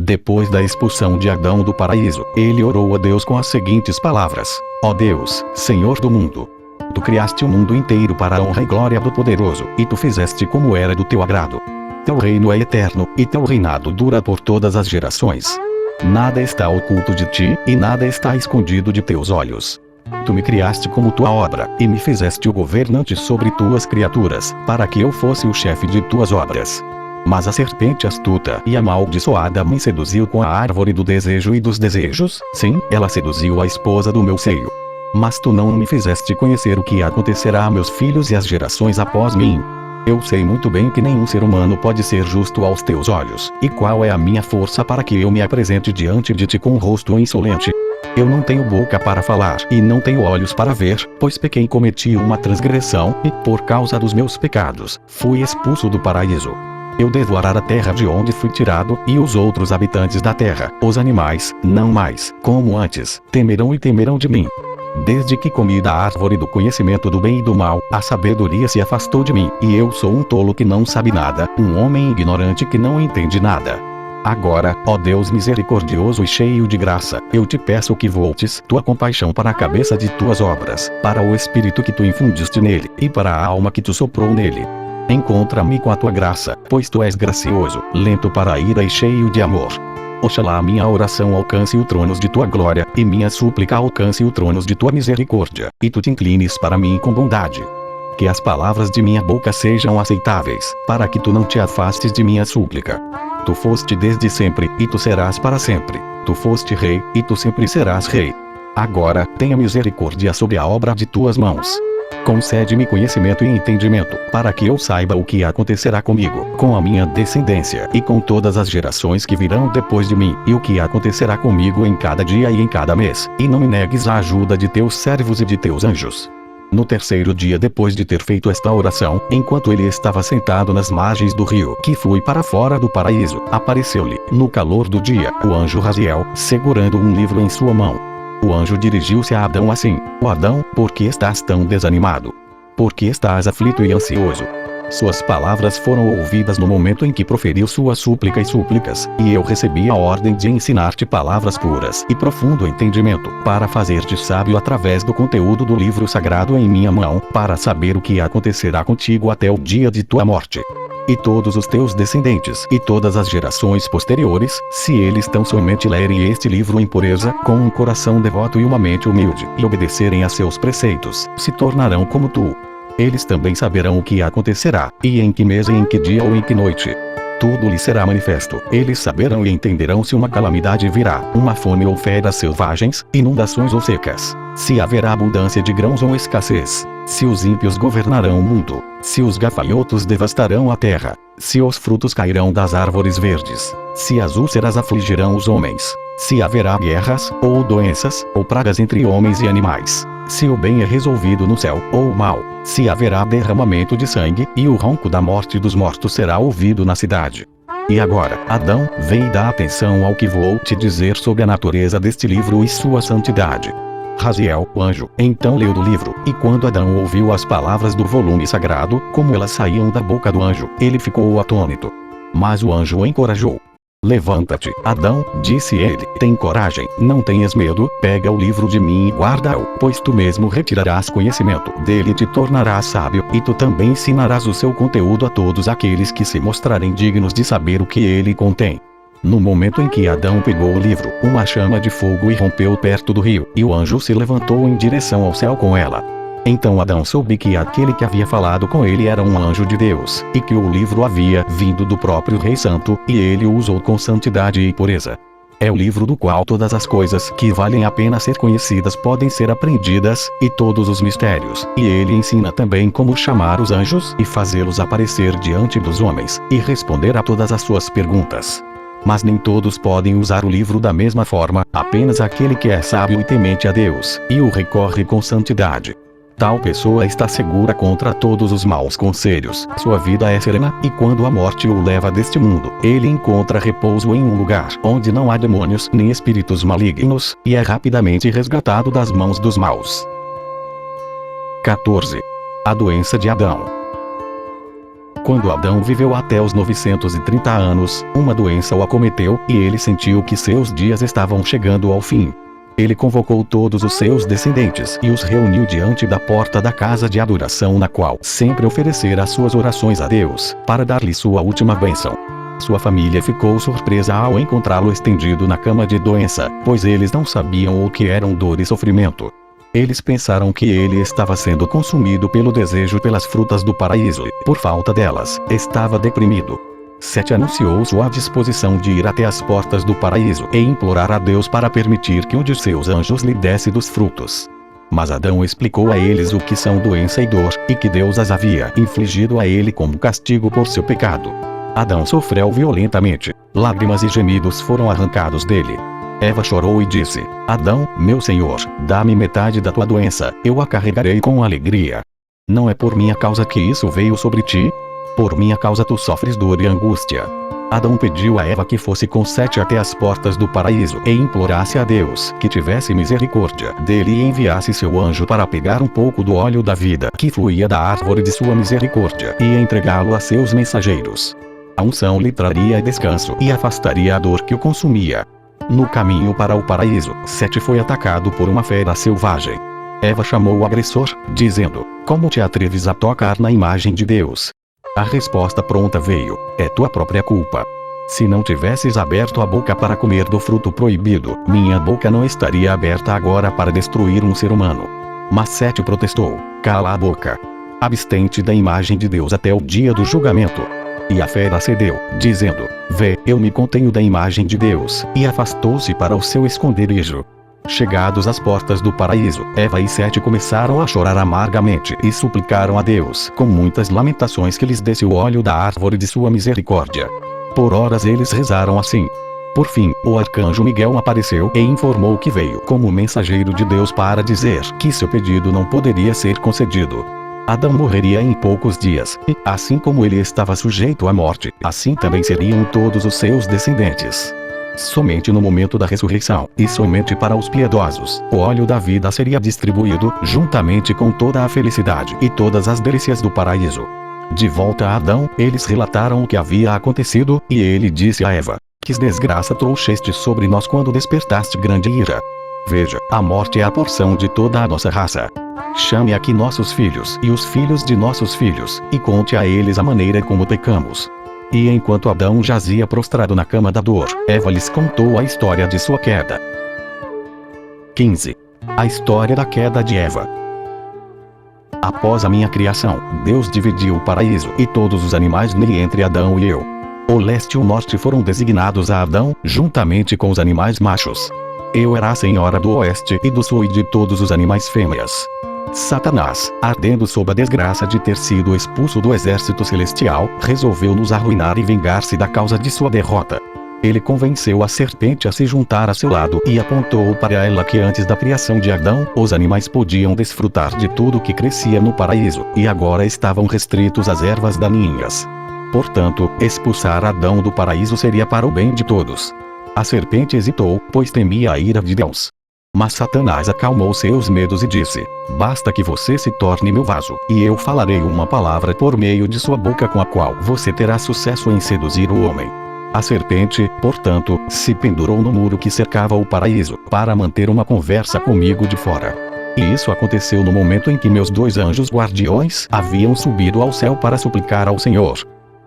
Depois da expulsão de Adão do paraíso, ele orou a Deus com as seguintes palavras: ó Deus, Senhor do mundo, tu criaste o mundo inteiro para a honra e glória do poderoso, e tu fizeste como era do teu agrado. Teu reino é eterno, e teu reinado dura por todas as gerações. Nada está oculto de ti, e nada está escondido de teus olhos. Tu me criaste como tua obra, e me fizeste o governante sobre tuas criaturas, para que eu fosse o chefe de tuas obras. Mas a serpente astuta e amaldiçoada me seduziu com a árvore do desejo e dos desejos, sim, ela seduziu a esposa do meu seio. Mas tu não me fizeste conhecer o que acontecerá a meus filhos e às gerações após mim. Eu sei muito bem que nenhum ser humano pode ser justo aos teus olhos, e qual é a minha força para que eu me apresente diante de ti com um rosto insolente. Eu não tenho boca para falar, e não tenho olhos para ver, pois pequei e cometi uma transgressão, e, por causa dos meus pecados, fui expulso do paraíso. Eu devo arar a terra de onde fui tirado, e os outros habitantes da terra, os animais, não mais, como antes, temerão e temerão de mim. Desde que comi da árvore do conhecimento do bem e do mal, a sabedoria se afastou de mim, e eu sou um tolo que não sabe nada, um homem ignorante que não entende nada. Agora, ó Deus misericordioso e cheio de graça, eu te peço que voltes tua compaixão para a cabeça de tuas obras, para o espírito que tu infundiste nele, e para a alma que tu soprou nele. Encontra-me com a tua graça, pois tu és gracioso, lento para a ira e cheio de amor. Oxalá minha oração alcance o tronos de tua glória, e minha súplica alcance o tronos de tua misericórdia, e tu te inclines para mim com bondade. Que as palavras de minha boca sejam aceitáveis, para que tu não te afastes de minha súplica. Tu foste desde sempre, e tu serás para sempre. Tu foste rei, e tu sempre serás rei. Agora, tenha misericórdia sobre a obra de tuas mãos. Concede-me conhecimento e entendimento, para que eu saiba o que acontecerá comigo, com a minha descendência e com todas as gerações que virão depois de mim, e o que acontecerá comigo em cada dia e em cada mês, e não me negues a ajuda de teus servos e de teus anjos. No terceiro dia depois de ter feito esta oração, enquanto ele estava sentado nas margens do rio que flui para fora do paraíso, apareceu-lhe, no calor do dia, o anjo Raziel, segurando um livro em sua mão. O anjo dirigiu-se a Adão assim: Ó Adão, por que estás tão desanimado? Por que estás aflito e ansioso? Suas palavras foram ouvidas no momento em que proferiu sua súplica e súplicas, e eu recebi a ordem de ensinar-te palavras puras e profundo entendimento, para fazer-te sábio através do conteúdo do livro sagrado em minha mão, para saber o que acontecerá contigo até o dia de tua morte. E todos os teus descendentes e todas as gerações posteriores, se eles tão somente lerem este livro em pureza, com um coração devoto e uma mente humilde, e obedecerem a seus preceitos, se tornarão como tu. Eles também saberão o que acontecerá, e em que mês e em que dia ou em que noite. Tudo lhes será manifesto. Eles saberão e entenderão se uma calamidade virá, uma fome ou feras selvagens, inundações ou secas, se haverá abundância de grãos ou escassez, se os ímpios governarão o mundo, se os gafanhotos devastarão a terra, se os frutos cairão das árvores verdes, se as úlceras afligirão os homens, se haverá guerras, ou doenças, ou pragas entre homens e animais, se o bem é resolvido no céu, ou o mal, se haverá derramamento de sangue, e o ronco da morte dos mortos será ouvido na cidade. E agora, Adão, vem e dá atenção ao que vou te dizer sobre a natureza deste livro e sua santidade. Raziel, o anjo, então leu do livro, e quando Adão ouviu as palavras do volume sagrado, como elas saíam da boca do anjo, ele ficou atônito. Mas o anjo o encorajou. Levanta-te, Adão, disse ele, tem coragem, não tenhas medo, pega o livro de mim e guarda-o, pois tu mesmo retirarás conhecimento dele e te tornarás sábio, e tu também ensinarás o seu conteúdo a todos aqueles que se mostrarem dignos de saber o que ele contém. No momento em que Adão pegou o livro, uma chama de fogo irrompeu perto do rio, e o anjo se levantou em direção ao céu com ela. Então Adão soube que aquele que havia falado com ele era um anjo de Deus, e que o livro havia vindo do próprio Rei Santo, e ele o usou com santidade e pureza. É o livro do qual todas as coisas que valem a pena ser conhecidas podem ser aprendidas, e todos os mistérios, e ele ensina também como chamar os anjos e fazê-los aparecer diante dos homens, e responder a todas as suas perguntas. Mas nem todos podem usar o livro da mesma forma, apenas aquele que é sábio e temente a Deus, e o recorre com santidade. Tal pessoa está segura contra todos os maus conselhos, sua vida é serena, e quando a morte o leva deste mundo, ele encontra repouso em um lugar onde não há demônios nem espíritos malignos, e é rapidamente resgatado das mãos dos maus. 14. A doença de Adão. Quando Adão viveu até os 930 anos, uma doença o acometeu, e ele sentiu que seus dias estavam chegando ao fim. Ele convocou todos os seus descendentes e os reuniu diante da porta da casa de adoração na qual sempre oferecera suas orações a Deus, para dar-lhe sua última bênção. Sua família ficou surpresa ao encontrá-lo estendido na cama de doença, pois eles não sabiam o que eram dor e sofrimento. Eles pensaram que ele estava sendo consumido pelo desejo pelas frutas do paraíso e, por falta delas, estava deprimido. Sete anunciou sua disposição de ir até as portas do paraíso e implorar a Deus para permitir que um de seus anjos lhe desse dos frutos. Mas Adão explicou a eles o que são doença e dor, e que Deus as havia infligido a ele como castigo por seu pecado. Adão sofreu violentamente, lágrimas e gemidos foram arrancados dele. Eva chorou e disse: Adão, meu senhor, dá-me metade da tua doença, eu a carregarei com alegria. Não é por minha causa que isso veio sobre ti? Por minha causa tu sofres dor e angústia. Adão pediu a Eva que fosse com Sete até as portas do paraíso e implorasse a Deus que tivesse misericórdia dele e enviasse seu anjo para pegar um pouco do óleo da vida que fluía da árvore de sua misericórdia e entregá-lo a seus mensageiros. A unção lhe traria descanso e afastaria a dor que o consumia. No caminho para o paraíso, Sete foi atacado por uma fera selvagem. Eva chamou o agressor, dizendo: Como te atreves a tocar na imagem de Deus? A resposta pronta veio: é tua própria culpa. Se não tivesses aberto a boca para comer do fruto proibido, minha boca não estaria aberta agora para destruir um ser humano. Mas Sete protestou: cala a boca. Abstente da imagem de Deus até o dia do julgamento. E a fera cedeu, dizendo: vê, eu me contenho da imagem de Deus, e afastou-se para o seu esconderijo. Chegados às portas do paraíso, Eva e Sete começaram a chorar amargamente e suplicaram a Deus com muitas lamentações que lhes desse o óleo da árvore de sua misericórdia. Por horas eles rezaram assim. Por fim, o arcanjo Miguel apareceu e informou que veio como mensageiro de Deus para dizer que seu pedido não poderia ser concedido. Adão morreria em poucos dias, e, assim como ele estava sujeito à morte, assim também seriam todos os seus descendentes. Somente no momento da ressurreição, e somente para os piedosos, o óleo da vida seria distribuído, juntamente com toda a felicidade e todas as delícias do paraíso. De volta a Adão, eles relataram o que havia acontecido, e ele disse a Eva: "Que desgraça trouxeste sobre nós quando despertaste grande ira. Veja, a morte é a porção de toda a nossa raça. Chame aqui nossos filhos e os filhos de nossos filhos, e conte a eles a maneira como pecamos." E enquanto Adão jazia prostrado na cama da dor, Eva lhes contou a história de sua queda. 15. A história da queda de Eva. Após a minha criação, Deus dividiu o paraíso e todos os animais nele entre Adão e eu. O leste e o norte foram designados a Adão, juntamente com os animais machos. Eu era a senhora do oeste e do sul e de todos os animais fêmeas. Satanás, ardendo sob a desgraça de ter sido expulso do exército celestial, resolveu nos arruinar e vingar-se da causa de sua derrota. Ele convenceu a serpente a se juntar a seu lado e apontou para ela que antes da criação de Adão, os animais podiam desfrutar de tudo que crescia no paraíso, e agora estavam restritos às ervas daninhas. Portanto, expulsar Adão do paraíso seria para o bem de todos. A serpente hesitou, pois temia a ira de Deus. Mas Satanás acalmou seus medos e disse: "Basta que você se torne meu vaso, e eu falarei uma palavra por meio de sua boca com a qual você terá sucesso em seduzir o homem." A serpente, portanto, se pendurou no muro que cercava o paraíso, para manter uma conversa comigo de fora. E isso aconteceu no momento em que meus 2 anjos guardiões haviam subido ao céu para suplicar ao Senhor.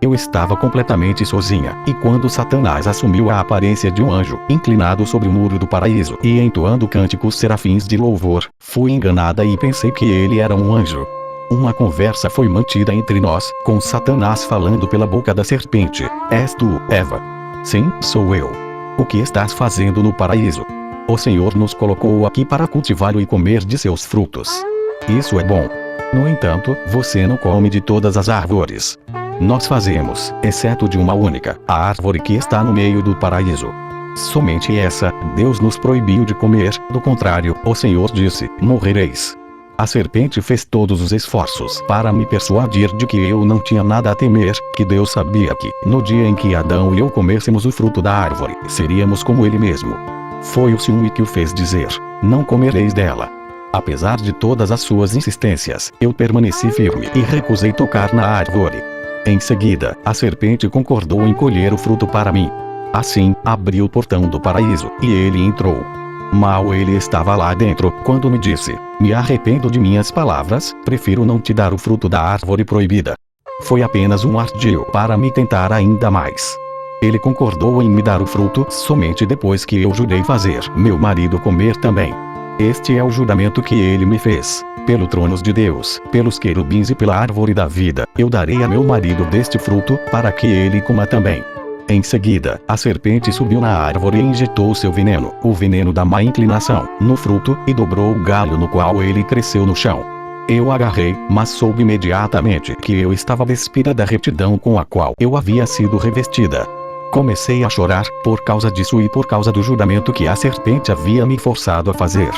Eu estava completamente sozinha, e quando Satanás assumiu a aparência de um anjo, inclinado sobre o muro do paraíso e entoando cânticos serafins de louvor, fui enganada e pensei que ele era um anjo. Uma conversa foi mantida entre nós, com Satanás falando pela boca da serpente: "És tu, Eva?" "Sim, sou eu." "O que estás fazendo no paraíso?" "O Senhor nos colocou aqui para cultivá-lo e comer de seus frutos." "Isso é bom. No entanto, você não come de todas as árvores." "Nós fazemos, exceto de uma única, a árvore que está no meio do paraíso. Somente essa, Deus nos proibiu de comer, do contrário, o Senhor disse: morrereis." A serpente fez todos os esforços para me persuadir de que eu não tinha nada a temer, que Deus sabia que, no dia em que Adão e eu comêssemos o fruto da árvore, seríamos como ele mesmo. Foi o ciúme que o fez dizer: "Não comereis dela." Apesar de todas as suas insistências, eu permaneci firme e recusei tocar na árvore. Em seguida, a serpente concordou em colher o fruto para mim. Assim, abri o portão do paraíso, e ele entrou. Mal ele estava lá dentro, quando me disse: "Me arrependo de minhas palavras, prefiro não te dar o fruto da árvore proibida." Foi apenas um ardil para me tentar ainda mais. Ele concordou em me dar o fruto somente depois que eu jurei fazer meu marido comer também. Este é o juramento que ele me fez: "Pelo trono de Deus, pelos querubins e pela árvore da vida, eu darei a meu marido deste fruto, para que ele coma também." Em seguida, a serpente subiu na árvore e injetou seu veneno, o veneno da má inclinação, no fruto, e dobrou o galho no qual ele cresceu no chão. Eu agarrei, mas soube imediatamente que eu estava despida da retidão com a qual eu havia sido revestida. Comecei a chorar, por causa disso e por causa do juramento que a serpente havia me forçado a fazer.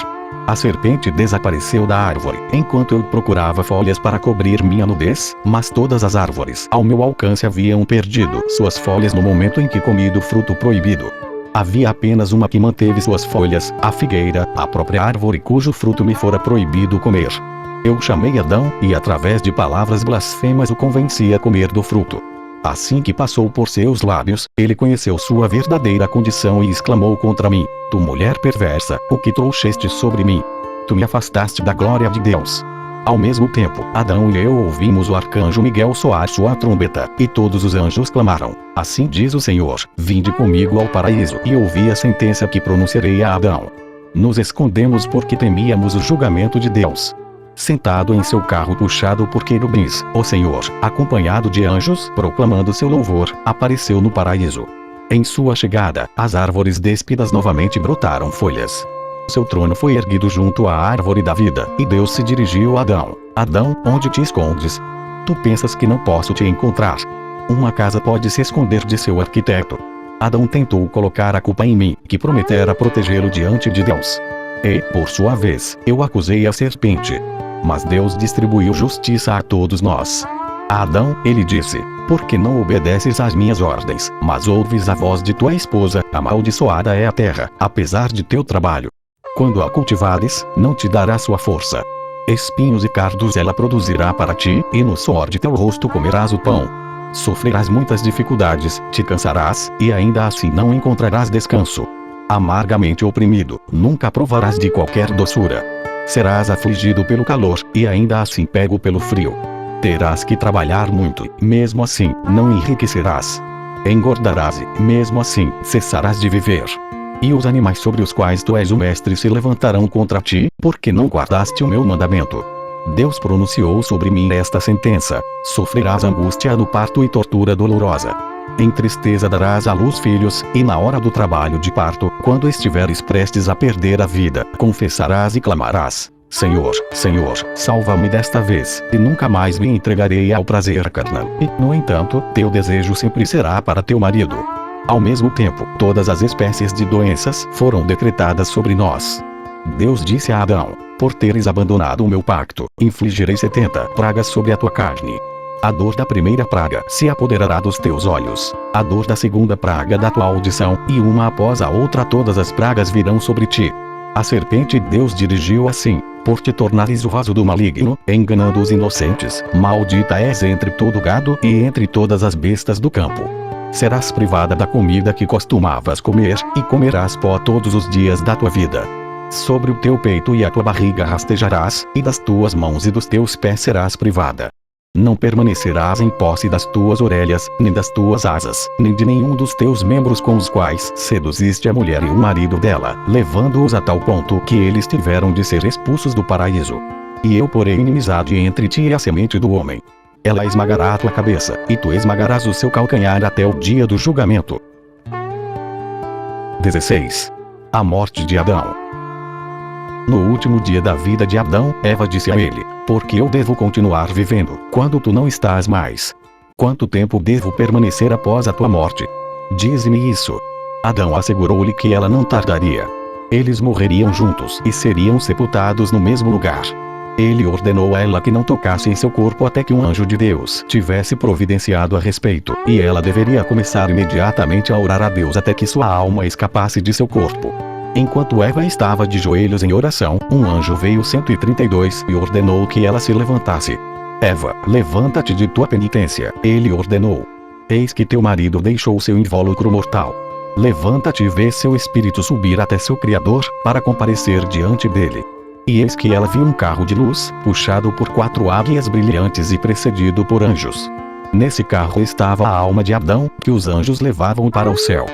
A serpente desapareceu da árvore, enquanto eu procurava folhas para cobrir minha nudez, mas todas as árvores ao meu alcance haviam perdido suas folhas no momento em que comi do fruto proibido. Havia apenas uma que manteve suas folhas, a figueira, a própria árvore cujo fruto me fora proibido comer. Eu chamei Adão, e através de palavras blasfemas o convenci a comer do fruto. Assim que passou por seus lábios, ele conheceu sua verdadeira condição e exclamou contra mim: "Tu mulher perversa, o que trouxeste sobre mim? Tu me afastaste da glória de Deus." Ao mesmo tempo, Adão e eu ouvimos o arcanjo Miguel soar sua trombeta, e todos os anjos clamaram: "Assim diz o Senhor, vinde comigo ao paraíso e ouvi a sentença que pronunciarei a Adão." Nos escondemos porque temíamos o julgamento de Deus. Sentado em seu carro puxado por querubins, o Senhor, acompanhado de anjos, proclamando seu louvor, apareceu no paraíso. Em sua chegada, as árvores déspidas novamente brotaram folhas. Seu trono foi erguido junto à árvore da vida, e Deus se dirigiu a Adão. Adão, onde te escondes? Tu pensas que não posso te encontrar? Uma casa pode se esconder de seu arquiteto. Adão tentou colocar a culpa em mim, que prometera protegê-lo diante de Deus. E, por sua vez, eu acusei a serpente. Mas Deus distribuiu justiça a todos nós. A Adão, ele disse: por que não obedeces às minhas ordens, mas ouves a voz de tua esposa? Amaldiçoada é a terra, apesar de teu trabalho. Quando a cultivares, não te dará sua força. Espinhos e cardos ela produzirá para ti, e no suor de teu rosto comerás o pão. Sofrerás muitas dificuldades, te cansarás, e ainda assim não encontrarás descanso. Amargamente oprimido, nunca provarás de qualquer doçura. Serás afligido pelo calor, e ainda assim pego pelo frio. Terás que trabalhar muito, mesmo assim, não enriquecerás. Engordarás e, mesmo assim, cessarás de viver. E os animais sobre os quais tu és o mestre se levantarão contra ti, porque não guardaste o meu mandamento. Deus pronunciou sobre mim esta sentença: sofrerás angústia no parto e tortura dolorosa. Em tristeza darás à luz filhos, e na hora do trabalho de parto, quando estiveres prestes a perder a vida, confessarás e clamarás: Senhor, Senhor, salva-me desta vez, e nunca mais me entregarei ao prazer carnal. E, no entanto, teu desejo sempre será para teu marido. Ao mesmo tempo, todas as espécies de doenças foram decretadas sobre nós. Deus disse a Adão: por teres abandonado o meu pacto, infligirei 70 pragas sobre a tua carne. A dor da primeira praga se apoderará dos teus olhos, a dor da segunda praga da tua audição, e uma após a outra todas as pragas virão sobre ti. A serpente Deus dirigiu assim: por te tornares o vaso do maligno, enganando os inocentes, maldita és entre todo gado e entre todas as bestas do campo. Serás privada da comida que costumavas comer, e comerás pó todos os dias da tua vida. Sobre o teu peito e a tua barriga rastejarás, e das tuas mãos e dos teus pés serás privada. Não permanecerás em posse das tuas orelhas, nem das tuas asas, nem de nenhum dos teus membros com os quais seduziste a mulher e o marido dela, levando-os a tal ponto que eles tiveram de ser expulsos do paraíso. E eu porei inimizade entre ti e a semente do homem. Ela esmagará a tua cabeça, e tu esmagarás o seu calcanhar até o dia do julgamento. 16. A morte de Adão. No último dia da vida de Adão, Eva disse a ele: por que eu devo continuar vivendo, quando tu não estás mais? Quanto tempo devo permanecer após a tua morte? Dize-me isso. Adão assegurou-lhe que ela não tardaria. Eles morreriam juntos e seriam sepultados no mesmo lugar. Ele ordenou a ela que não tocasse em seu corpo até que um anjo de Deus tivesse providenciado a respeito, e ela deveria começar imediatamente a orar a Deus até que sua alma escapasse de seu corpo. Enquanto Eva estava de joelhos em oração, um anjo veio 132 e ordenou que ela se levantasse. Eva, levanta-te de tua penitência, ele ordenou. Eis que teu marido deixou seu invólucro mortal. Levanta-te e vê seu espírito subir até seu Criador, para comparecer diante dele. E eis que ela viu um carro de luz, puxado por 4 águias brilhantes e precedido por anjos. Nesse carro estava a alma de Adão, que os anjos levavam para o céu.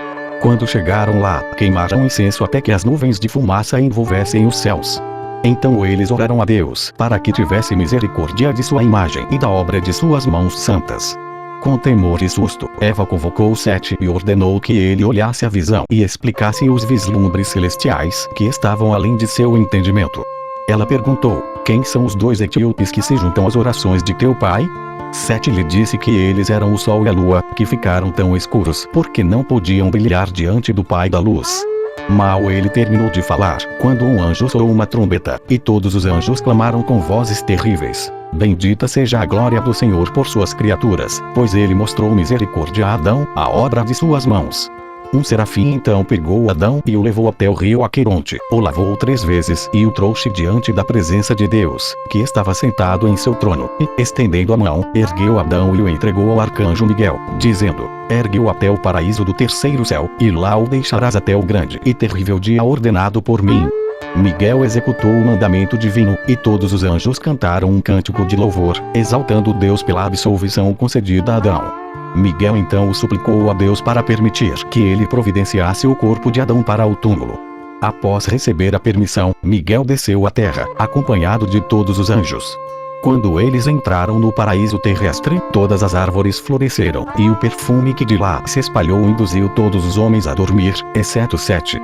Quando chegaram lá, queimaram incenso até que as nuvens de fumaça envolvessem os céus. Então eles oraram a Deus para que tivesse misericórdia de sua imagem e da obra de suas mãos santas. Com temor e susto, Eva convocou Sete e ordenou que ele olhasse a visão e explicasse os vislumbres celestiais que estavam além de seu entendimento. Ela perguntou: quem são os 2 etíopes que se juntam às orações de teu pai? Sete lhe disse que eles eram o sol e a lua, que ficaram tão escuros porque não podiam brilhar diante do Pai da luz. Mal ele terminou de falar, quando um anjo soou uma trombeta, e todos os anjos clamaram com vozes terríveis: bendita seja a glória do Senhor por suas criaturas, pois ele mostrou misericórdia a Adão, a obra de suas mãos. Um serafim então pegou Adão e o levou até o rio Aqueronte, o lavou 3 vezes e o trouxe diante da presença de Deus, que estava sentado em seu trono, e, estendendo a mão, ergueu Adão e o entregou ao arcanjo Miguel, dizendo: ergue-o até o paraíso do 3º céu, e lá o deixarás até o grande e terrível dia ordenado por mim. Miguel executou o mandamento divino, e todos os anjos cantaram um cântico de louvor, exaltando Deus pela absolvição concedida a Adão. Miguel então o suplicou a Deus para permitir que ele providenciasse o corpo de Adão para o túmulo. Após receber a permissão, Miguel desceu à terra, acompanhado de todos os anjos. Quando eles entraram no paraíso terrestre, todas as árvores floresceram, e o perfume que de lá se espalhou induziu todos os homens a dormir, exceto Sete.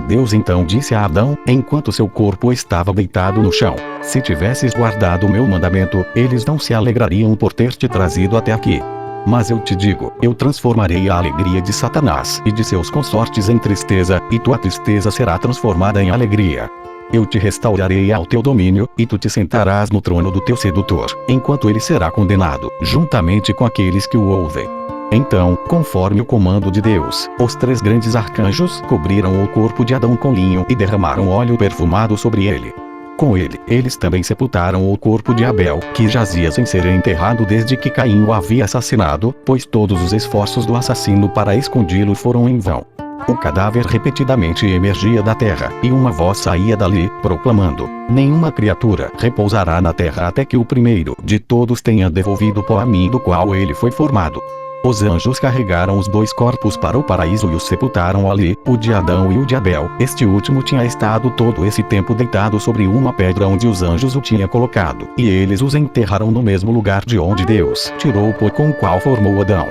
Deus então disse a Adão, enquanto seu corpo estava deitado no chão: se tivesses guardado o meu mandamento, eles não se alegrariam por ter te trazido até aqui. Mas eu te digo, eu transformarei a alegria de Satanás e de seus consortes em tristeza, e tua tristeza será transformada em alegria. Eu te restaurarei ao teu domínio, e tu te sentarás no trono do teu sedutor, enquanto ele será condenado, juntamente com aqueles que o ouvem. Então, conforme o comando de Deus, os 3 grandes arcanjos cobriram o corpo de Adão com linho e derramaram óleo perfumado sobre ele. Com ele, eles também sepultaram o corpo de Abel, que jazia sem ser enterrado desde que Caim o havia assassinado, pois todos os esforços do assassino para escondê-lo foram em vão. O cadáver repetidamente emergia da terra, e uma voz saía dali, proclamando: nenhuma criatura repousará na terra até que o primeiro de todos tenha devolvido o pó a mim do qual ele foi formado. Os anjos carregaram os 2 corpos para o paraíso e os sepultaram ali, o de Adão e o de Abel. Este último tinha estado todo esse tempo deitado sobre uma pedra onde os anjos o tinham colocado, e eles os enterraram no mesmo lugar de onde Deus tirou o pó com o qual formou Adão.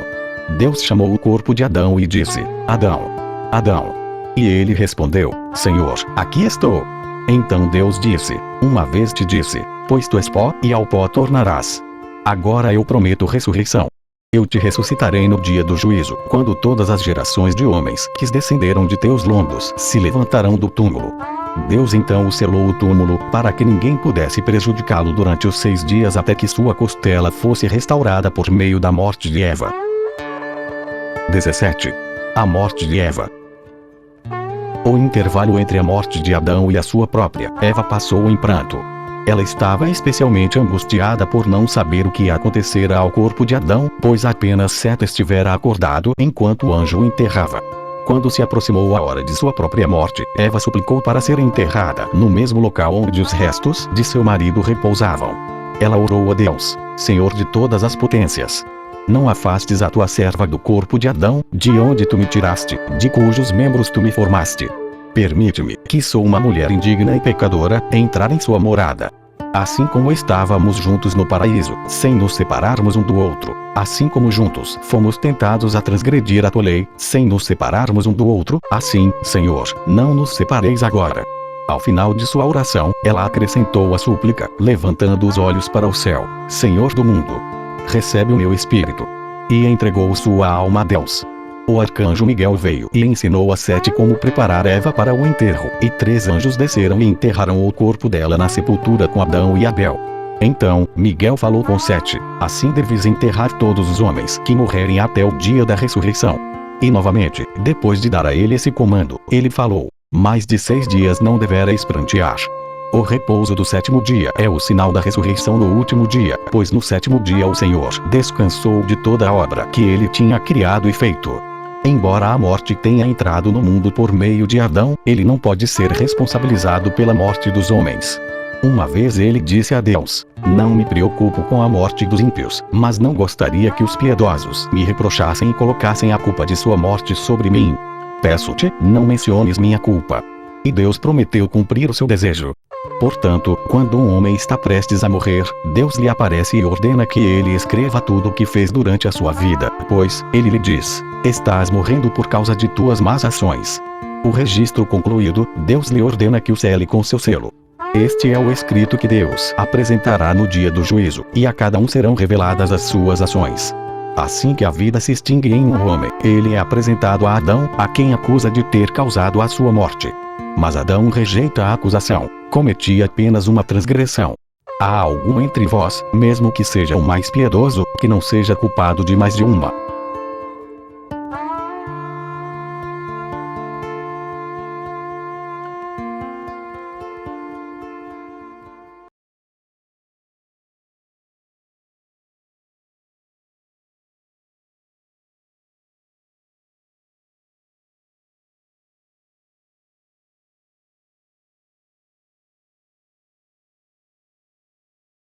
Deus chamou o corpo de Adão e disse: Adão, Adão. E ele respondeu: Senhor, aqui estou. Então Deus disse: uma vez te disse, pois tu és pó, e ao pó tornarás. Agora eu prometo ressurreição. Eu te ressuscitarei no dia do juízo, quando todas as gerações de homens que descenderam de teus lombos se levantarão do túmulo. Deus então selou o túmulo, para que ninguém pudesse prejudicá-lo durante os 6 dias até que sua costela fosse restaurada por meio da morte de Eva. 17. A morte de Eva. O intervalo entre a morte de Adão e a sua própria Eva passou em pranto. Ela estava especialmente angustiada por não saber o que acontecera ao corpo de Adão, pois apenas Sete estivera acordado enquanto o anjo o enterrava. Quando se aproximou a hora de sua própria morte, Eva suplicou para ser enterrada no mesmo local onde os restos de seu marido repousavam. Ela orou a Deus: Senhor de todas as potências, não afastes a tua serva do corpo de Adão, de onde tu me tiraste, de cujos membros tu me formaste. Permite-me, que sou uma mulher indigna e pecadora, entrar em sua morada. Assim como estávamos juntos no paraíso, sem nos separarmos um do outro, assim como juntos fomos tentados a transgredir a tua lei, sem nos separarmos um do outro, assim, Senhor, não nos separeis agora. Ao final de sua oração, ela acrescentou a súplica, levantando os olhos para o céu: Senhor do mundo, recebe o meu espírito. E entregou sua alma a Deus. O arcanjo Miguel veio e ensinou a Sete como preparar Eva para o enterro, e 3 anjos desceram e enterraram o corpo dela na sepultura com Adão e Abel. Então, Miguel falou com Sete: assim deves enterrar todos os homens que morrerem até o dia da ressurreição. E novamente, depois de dar a ele esse comando, ele falou: mais de 6 dias não devereis prantear. O repouso do 7º dia é o sinal da ressurreição no último dia, pois no 7º dia o Senhor descansou de toda a obra que ele tinha criado e feito. Embora a morte tenha entrado no mundo por meio de Adão, ele não pode ser responsabilizado pela morte dos homens. Uma vez ele disse a Deus: não me preocupo com a morte dos ímpios, mas não gostaria que os piedosos me reprochassem e colocassem a culpa de sua morte sobre mim. Peço-te, não menciones minha culpa. E Deus prometeu cumprir o seu desejo. Portanto, quando um homem está prestes a morrer, Deus lhe aparece e ordena que ele escreva tudo o que fez durante a sua vida, pois, ele lhe diz: estás morrendo por causa de tuas más ações. O registro concluído, Deus lhe ordena que o sele com seu selo. Este é o escrito que Deus apresentará no dia do juízo, e a cada um serão reveladas as suas ações. Assim que a vida se extingue em um homem, ele é apresentado a Adão, a quem acusa de ter causado a sua morte. Mas Adão rejeita a acusação: cometi apenas uma transgressão. Há algum entre vós, mesmo que seja o mais piedoso, que não seja culpado de mais de uma?